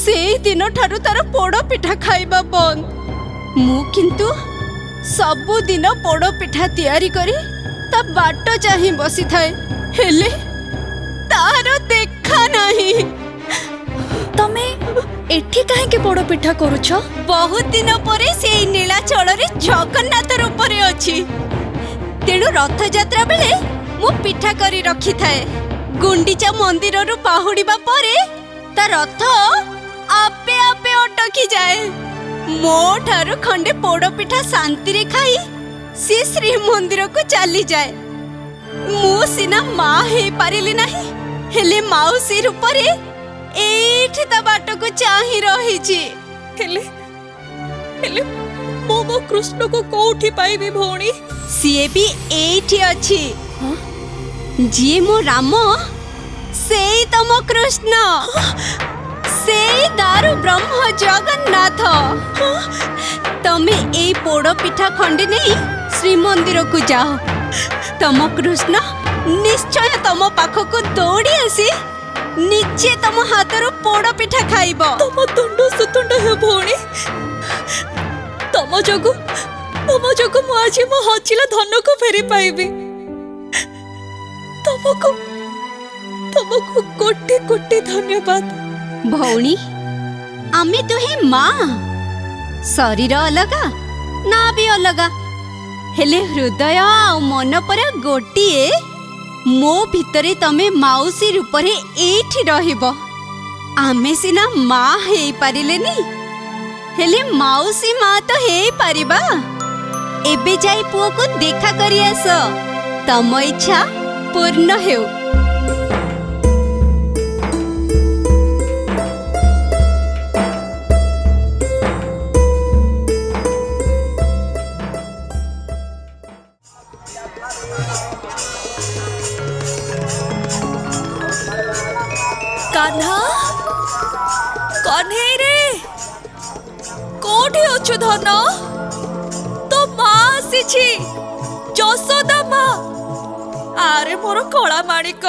ସେଇ ଦିନଠାରୁ ତାର ପୋଡ଼ ପିଠା ଖାଇବା ବନ୍ଦ। ମୁଁ କିନ୍ତୁ ସବୁଦିନ ପୋଡ଼ ପିଠା ତିଆରି କରି ତା ବାଟ ଚାହିଁ ବସିଥାଏ। ହେଲେ ତାର ଦେଖା ନାହିଁ। ତମେ ଏଠି କାହିଁକି ପୋଡ଼ ପିଠା କରୁଛ? ବହୁତ ଦିନ ପରେ ସେଇ ନୀଳାଚଳରେ ଜଗନ୍ନାଥ ରୂପରେ ଅଛି। ତେଣୁ ରଥଯାତ୍ରା ବେଳେ ମୁଁ ପିଠା କରି ରଖିଥାଏ। ଗୁଣ୍ଡିଚା ମନ୍ଦିରରୁ ବାହୁଡ଼ିବା ପରେ ତା ରଥ ଆପେ ଆପେ ଅଟକି ଯାଏ। ମୋ ଠାରୁ ଖଣ୍ଡେ ପୋଡ଼ ପିଠା ଶାନ୍ତିରେ ଖାଇ ସେ ଶ୍ରୀମନ୍ଦିରକୁ ଚାଲିଯାଏ। ମୁଁ ସିନା ମା ହେଇପାରିଲି ନାହିଁ, ହେଲେ ମାଉସୀ ରୂପରେ ଏଇଠି ତା ବାଟକୁ ଚାହିଁ ରହିଛି। ହେଲେ ହେଲେ ମୁଁ ମୋ କୃଷ୍ଣକୁ କୋଉଠି ପାଇବି ଭଉଣୀ? ସିଏ ବି ଏଇଠି ଅଛି। ଯିଏ ମୋ ରାମ, ସେଇ ତମ କୃଷ୍ଣ। ସେଇ ଦାରୁ ବ୍ରହ୍ମ ଜଗନ୍ନାଥ। ତମେ ଏଇ ପୋଡ଼ ପିଠା ଖଣ୍ଡେ ନେଇ ଶ୍ରୀମନ୍ଦିରକୁ ଯାଅ। ତମ କୃଷ୍ଣ ନିଶ୍ଚୟ ତମ ପାଖକୁ ଦୌଡ଼ି ଆସି ନିଜେ ତମ ହାତରୁ ପୋଡ଼ ପିଠା ଖାଇବ। ତମ ତୁଣ୍ଡ ସୁତୁଣ୍ଡ ହେ ଭଉଣୀ। ତମ ଯୋଗୁ ମୁଁ ଆଜି ମୋ ହଜିଲା ଧନକୁ ଫେରି ପାଇବି। ତମକୁ କୋଟି କୋଟି ଧନ୍ୟବାଦ ଭଉଣୀ। ଆମେ ଦୁହେଁ ମା। ଶରୀର ଅଲଗା, ନା ବି ଅଲଗା, ହେଲେ ହୃଦୟ ଆଉ ମନ ପରା ଗୋଟିଏ। ମୋ ଭିତରେ ତମେ ମାଉସୀ ରୂପରେ ଏଇଠି ରହିବ। ଆମେ ସିନା ମା ହେଇପାରିଲେନି, ହେଲେ ମାଉସୀ ମା ତ ହେଇପାରିବା। ଏବେ ଯାଇ ପୁଅକୁ ଦେଖା କରି ଆସ। ତମ ଇଚ୍ଛା ପୂର୍ଣ୍ଣ ହେଉ। କାହ୍ନା, କହ୍ନେଇ ରେ, କୋଉଠି ଅଛୁ ଧନ? ତୋ ମା ଆସିଛି, ଯଶୋଦା ମା। ଆରେ ମୋର କଳା ମାଣିକ,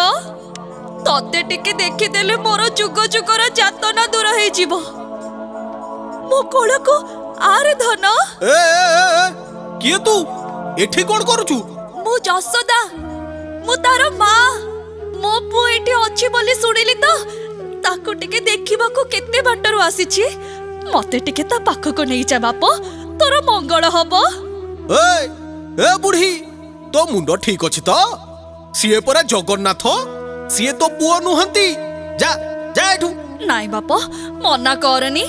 ତତେ ଟିକେ ଦେଖିଦେଲେ ମୋର ଯୁଗ ଯୁଗର ଯାତନା ଦୂର ହେଇଯିବ। ମୋ କୋଳକୁ ଆରେ ଧନ। କିଏ ତୁ? ଏଠି କଣ କରୁଛୁ? ମୁଁ ଯଶୋଦା, ମୁଁ ତାର ମା। ମୋ ପୁଅ ଏଠି ଅଛି ବୋଲି ଶୁଣିଲି ତ ତାକୁ ଟିକେ ଦେଖିବାକୁ କେତେ ବାଟରୁ ଆସିଛି। ମତେ ଟିକେ ତା ପାଖକୁ ନେଇଯା ବାପ, ତୋର ମଙ୍ଗଳ ହବ। ଏ ବୁଢୀ, ତୋ ମୁଣ୍ଡ ଠିକ ଅଛି ତ? ସିଏ ପରା ଜଗନ୍ନାଥ, ସିଏ ତ ପୁଅ ନୁହନ୍ତି। ଯା ଯା ଏଠୁ। ନାଇଁ ବାପ, ମନା କରନି,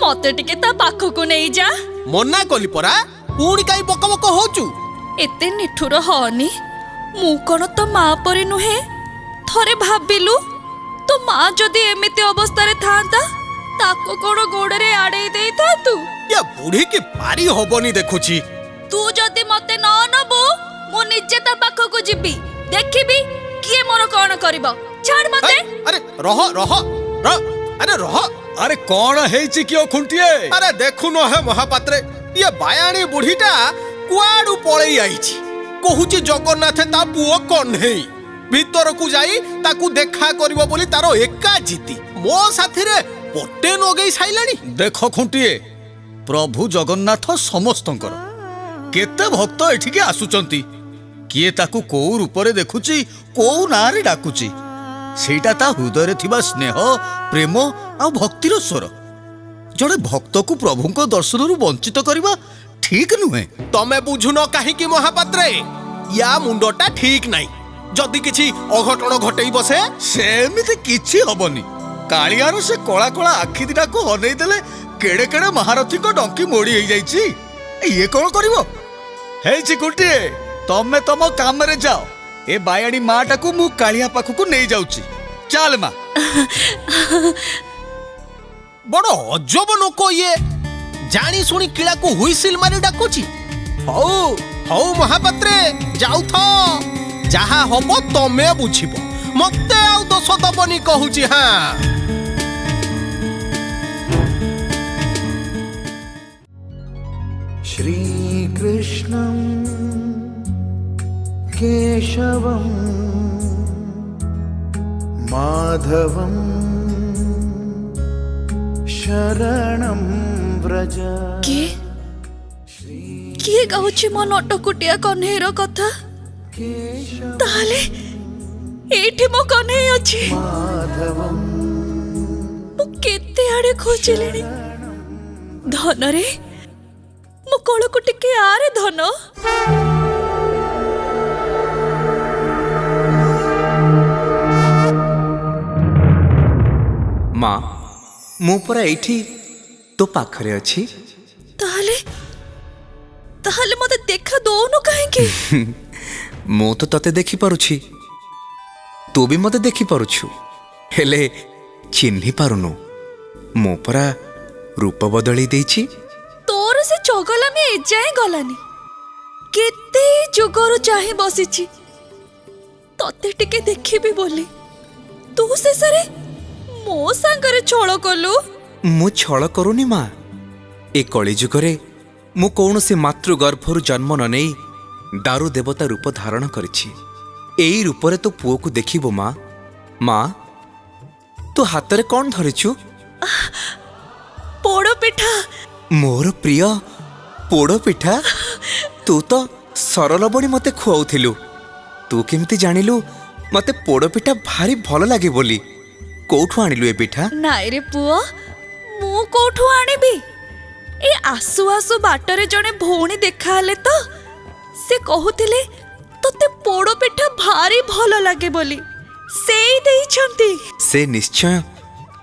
ମତେ ଟିକେ ତା ପାଖକୁ ନେଇଯା। ମନା କଲି ପରା, ପୁଣି କାଇଁ ବକ ବକ ହଉଛୁ? ଏତେ ନିଠୁର ହନି। ମୁଁ କ'ଣ ତୋ ମା ପରି ନୁହେଁ? ଥରେ ଭାବିଲୁ ତୋ ମା ଯଦି ଏମିତି ଅବସ୍ଥାରେ ଥାଆନ୍ତା ତାକୁ କ'ଣ ଗୋଡ଼ରେ ଆଡ଼େଇ ଦେଇଥାନ୍ତୁ? ୟା ବୁଢ଼ୀ କି ପାରି ହବନି ଦେଖୁଛି। ତୁ ଯଦି ମତେ ନ ନବୁ ମୁଁ ନିଜେ ତା ପାଖକୁ ଯିବି, ଦେଖିବି କିଏ ମୋର କ'ଣ କରିବ। ଛାଡ଼ ମତେ। ଆରେ ରହ ରହ ଆରେ ରହ। ଆରେ କ'ଣ ହେଇଛି କିଓ ଖୁଣ୍ଟିଏ? ଆରେ ଦେଖୁନ ହେ ମହାପାତ୍ରେ, ଇଏ ବାୟାଣୀ ବୁଢ଼ୀଟା କୁଆଡୁ ପଳେଇ ଆଇଛି। କହୁଛି ଜଗନ୍ନାଥ ତା ପୁଅ କହ୍ନେଇ ଭିତରକୁ ଯାଇ ତାକୁ ଦେଖା କରିବ ବୋଲି ତାର ଏକା ଜିତି ମୋ ସାଥିରେ ପଟେ ନଗେଇ ସାଇଲାଣି। ଦେଖ ଖୁଣ୍ଟିଏ, ପ୍ରଭୁ ଜଗନ୍ନାଥ ସମସ୍ତଙ୍କର। କେତେ ଭକ୍ତ ଏଠିକି ଆସୁଛନ୍ତି, କିଏ ତାକୁ କୋଉ ରୂପରେ ଦେଖୁଛି, କୋଉ ନାଁରେ ଡାକୁଛି। ସେଇଟା ତା ହୃଦୟରେ ଥିବା ସ୍ନେହ, ପ୍ରେମ ଆଉ ଭକ୍ତିର ସ୍ୱର। ଜଣେ ଭକ୍ତକୁ ପ୍ରଭୁଙ୍କ ଦର୍ଶନରୁ ବଞ୍ଚିତ କରିବା ଠିକ ନୁହେଁ। ତମେ ବୁଝୁନ କାହିଁକି ମହାପାତ୍ରେ? ୟା ମୁଣ୍ଡଟା ଠିକ ନାହିଁ। ଯଦି କିଛି ଅଘଟଣ ଘଟେଇ ବସେ, ସେମିତି କିଛି ହବନି। କାଳିଆର ସେ କଳା କଳା ଆଖି ଦିଟାକୁ ଅନେଇ ଦେଲେ କେଡ଼େ କେଡ଼େ ମହାରଥୀଙ୍କ ଡଙ୍କି ମୋଡ଼ି ହେଇଯାଇଛି। ଇଏ କ'ଣ କରିବ? ହେଇଛି ଗୋଟିଏ, ତମେ ତମ କାମରେ ଯାଅ। ଏ ବାୟାଣୀ ମାଟାକୁ ମୁଁ କାଳିଆ ପାଖକୁ ନେଇ ଯାଉଛି। ଚାଲ ମା। ବଡ ଅଜବ ଲୋକ ଇଏ, ଜାଣି ଶୁଣି କିଳାକୁ ହୁଇସିଲ ମାରି ଡାକୁଛି। ହଉ ହଉ ମହାପାତ୍ରେ, ଯାଉଥ, ଯାହା ହବ ତମେ ବୁଝିବ, ମତେ ଆଉ ଦୋଷ ଦବନି କହୁଛି। ହଁ, श्रीकृष्णं केशवं माधवं शरणं व्रज। କିଏ ଗାଉଛି ମୋ ନଟକୁଟିଆ କହ୍ନେଇର କଥା? ତାହେଲେ ଏଇଠି ମୋ କହ୍ନେଇ ଅଛି। ମୁଁ କେତେ ଆଡେ ଖୋଜିଲିଣି। ଧନରେ ମୋ କୋଳକୁ ଟିକେ ଆରେ ଧନ। ମା, ମୁଁ ପରା ଏଇଠି ତୋ ପାଖରେ ଅଛି। ତାହେଲେ ତାହେଲେ ମତେ ଦେଖା ଦଉନୁ କାହିଁକି? ମୁଁ ତ ତତେ ଦେଖିପାରୁଛି, ତୁ ବି ମତେ ଦେଖିପାରୁଛୁ, ହେଲେ ଚିହ୍ନି ପାରୁନୁ। ମୁଁ ପରା ରୂପ ବଦଳେଇ ଦେଇଛି। ତୋର ସେ ଚଗଲାମି ଏଯାଏଁ ଗଲାନି। କେତେ ଯୁଗରୁ ଚାହିଁ ବସିଛି ତତେ ଟିକେ ଦେଖିବି ବୋଲି। ତୁ ଶେଷରେ ମୋ ସାଙ୍ଗରେ ଛଳ କଲୁ। ମୁଁ ଛଳ କରୁନି ମା। ଏ କଳି ଯୁଗରେ ମୁଁ କୌଣସି ମାତୃ ଗର୍ଭରୁ ଜନ୍ମ ନ ନେଇ ଦାରୁ ଦେବତା ରୂପ ଧାରଣ କରିଛି। ଏଇ ରୂପରେ ତୋ ପୁଅକୁ ଦେଖିବୁ ମା। ମା, ତୋ ହାତରେ କ'ଣ ଧରିଛୁ? ପୋଡ଼ ପିଠା। ମୋର ପ୍ରିୟ ପୋଡ଼ ପିଠା। ତୁ ତ ସରଲବଣୀ ମତେ ଖୁଆଉଥିଲୁ। ତୁ କେମିତି ଜାଣିଲୁ ମତେ ପୋଡ଼ ପିଠା ଭାରି ଭଲ ଲାଗେ ବୋଲି? କୋଉଠୁ ଆଣିଲୁ ଏ ପିଠା? ନାଇଁ ରେ ପୁଅ, ମୁଁ କୋଉଠୁ ଆଣିବି? ଏ ଆସୁ ଆସୁ ବାଟରେ ଜଣେ ଭଉଣୀ ଦେଖାହେଲେ ତ, ସେ କହୁଥିଲେ ତତେ ପୋଡ଼ ପିଠା ଭାରି ଭଲ ଲାଗେ ବୋଲି। ସେଇ ଦେଇଛନ୍ତି। ସେ ନିଶ୍ଚୟ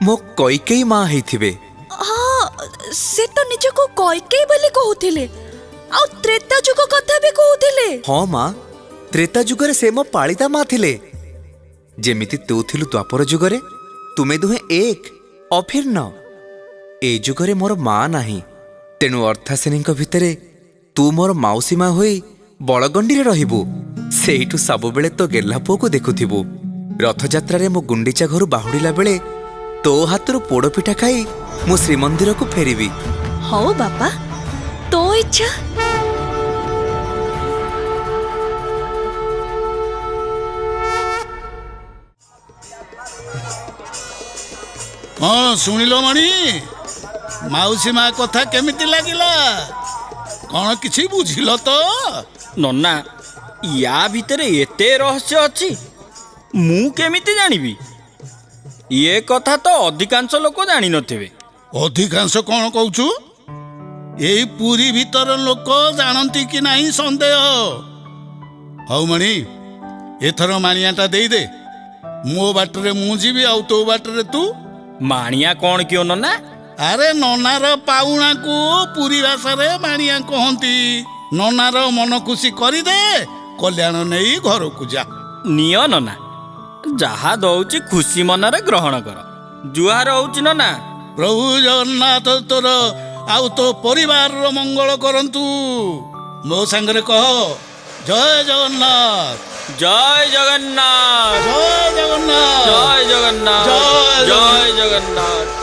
ମୋ କୈକେୟୀ ମା ହେଇଥିବେ। ହଁ, ସେ ତ ନିଜକୁ କୈକେୟୀ ବୋଲି କହୁଥିଲେ, ଆଉ ତ୍ରେତା ଯୁଗ କଥା ବି କହୁଥିଲେ। ହଁ ମା, ତ୍ରେତା ଯୁଗରେ ସେ ମୋ ପାଳିତା ମା ଥିଲେ। ଯେମିତି ତୁ ଥିଲୁ ଦ୍ୱାପର ଯୁଗରେ, ତୁମେ ଦୁହେଁ ଏକ ଅଭିନ୍ନ। ଏ ଯୁଗରେ ମୋର ମା ନାହିଁ, ତେଣୁ ଅର୍ଥାସିନୀଙ୍କ ଭିତରେ ତୁ ମୋର ମାଉସୀ ମା ହୋଇ ବଳଗଣ୍ଡିରେ ରହିବୁ। ସେଇଠୁ ସବୁବେଳେ ତୋ ଗେହ୍ଲା ପୁଅକୁ ଦେଖୁଥିବୁ। ରଥଯାତ୍ରାରେ ମୁଁ ଗୁଣ୍ଡିଚା ଘରୁ ବାହୁଡ଼ିଲା ବେଳେ ତୋ ହାତରୁ ପୋଡ଼ପିଠା ଖାଇ ମୁଁ ଶ୍ରୀମନ୍ଦିରକୁ ଫେରିବି। ହଉ ବାପା, ତୋ ଇଚ୍ଛା। କ'ଣ ଶୁଣିଲ ମଣି? ମାଉସୀ ମା କଥା କେମିତି ଲାଗିଲା? କ'ଣ କିଛି ବୁଝିଲ ତ? ନନା, ୟା ଭିତରେ ଏତେ ରହସ୍ୟ ଅଛି, ମୁଁ କେମିତି ଜାଣିବି? ଏ କଥା ତ ଅଧିକାଂଶ ଲୋକ ଜାଣିନଥିବେ। ଅଧିକାଂଶ କ'ଣ କହୁଛୁ? ଏଇ ପୁରୀ ଭିତର ଲୋକ ଜାଣନ୍ତି କି ନାହିଁ ସନ୍ଦେହ। ହଉ ମଣି, ଏଥର ମାଣିଆଟା ଦେଇଦେ। ମୋ ବାଟରେ ମୁଁ ଯିବି, ଆଉ ତୋ ବାଟରେ ତୁ। ମାଣିଆ କ'ଣ କିଓ ନନା? ଆରେ ନନାର ପାଉଣାକୁ ପୁରୀ ଭାଷାରେ ମାଣିଆ କହନ୍ତି। ନନାର ମନ ଖୁସି କରିଦେ, କଲ୍ୟାଣ ନେଇ ଘରକୁ ଯା। ନିଅ ନନା, ଯାହା ଦଉଛି ଖୁସି ମନରେ ଗ୍ରହଣ କର। ଜୁହାର ହଉଛି ନନା। ପ୍ରଭୁ ଜଗନ୍ନାଥ ତୋର ଆଉ ତୋ ପରିବାରର ମଙ୍ଗଳ କରନ୍ତୁ। ମୋ ସାଙ୍ଗରେ କହ, ଜୟ ଜଗନ୍ନାଥ, ଜୟ ଜଗନ୍ନାଥ, ଜୟ ଜଗନ୍ନାଥ, ଜୟ ଜଗନ୍ନାଥ, ଜୟ ଜୟ ଜଗନ୍ନାଥ।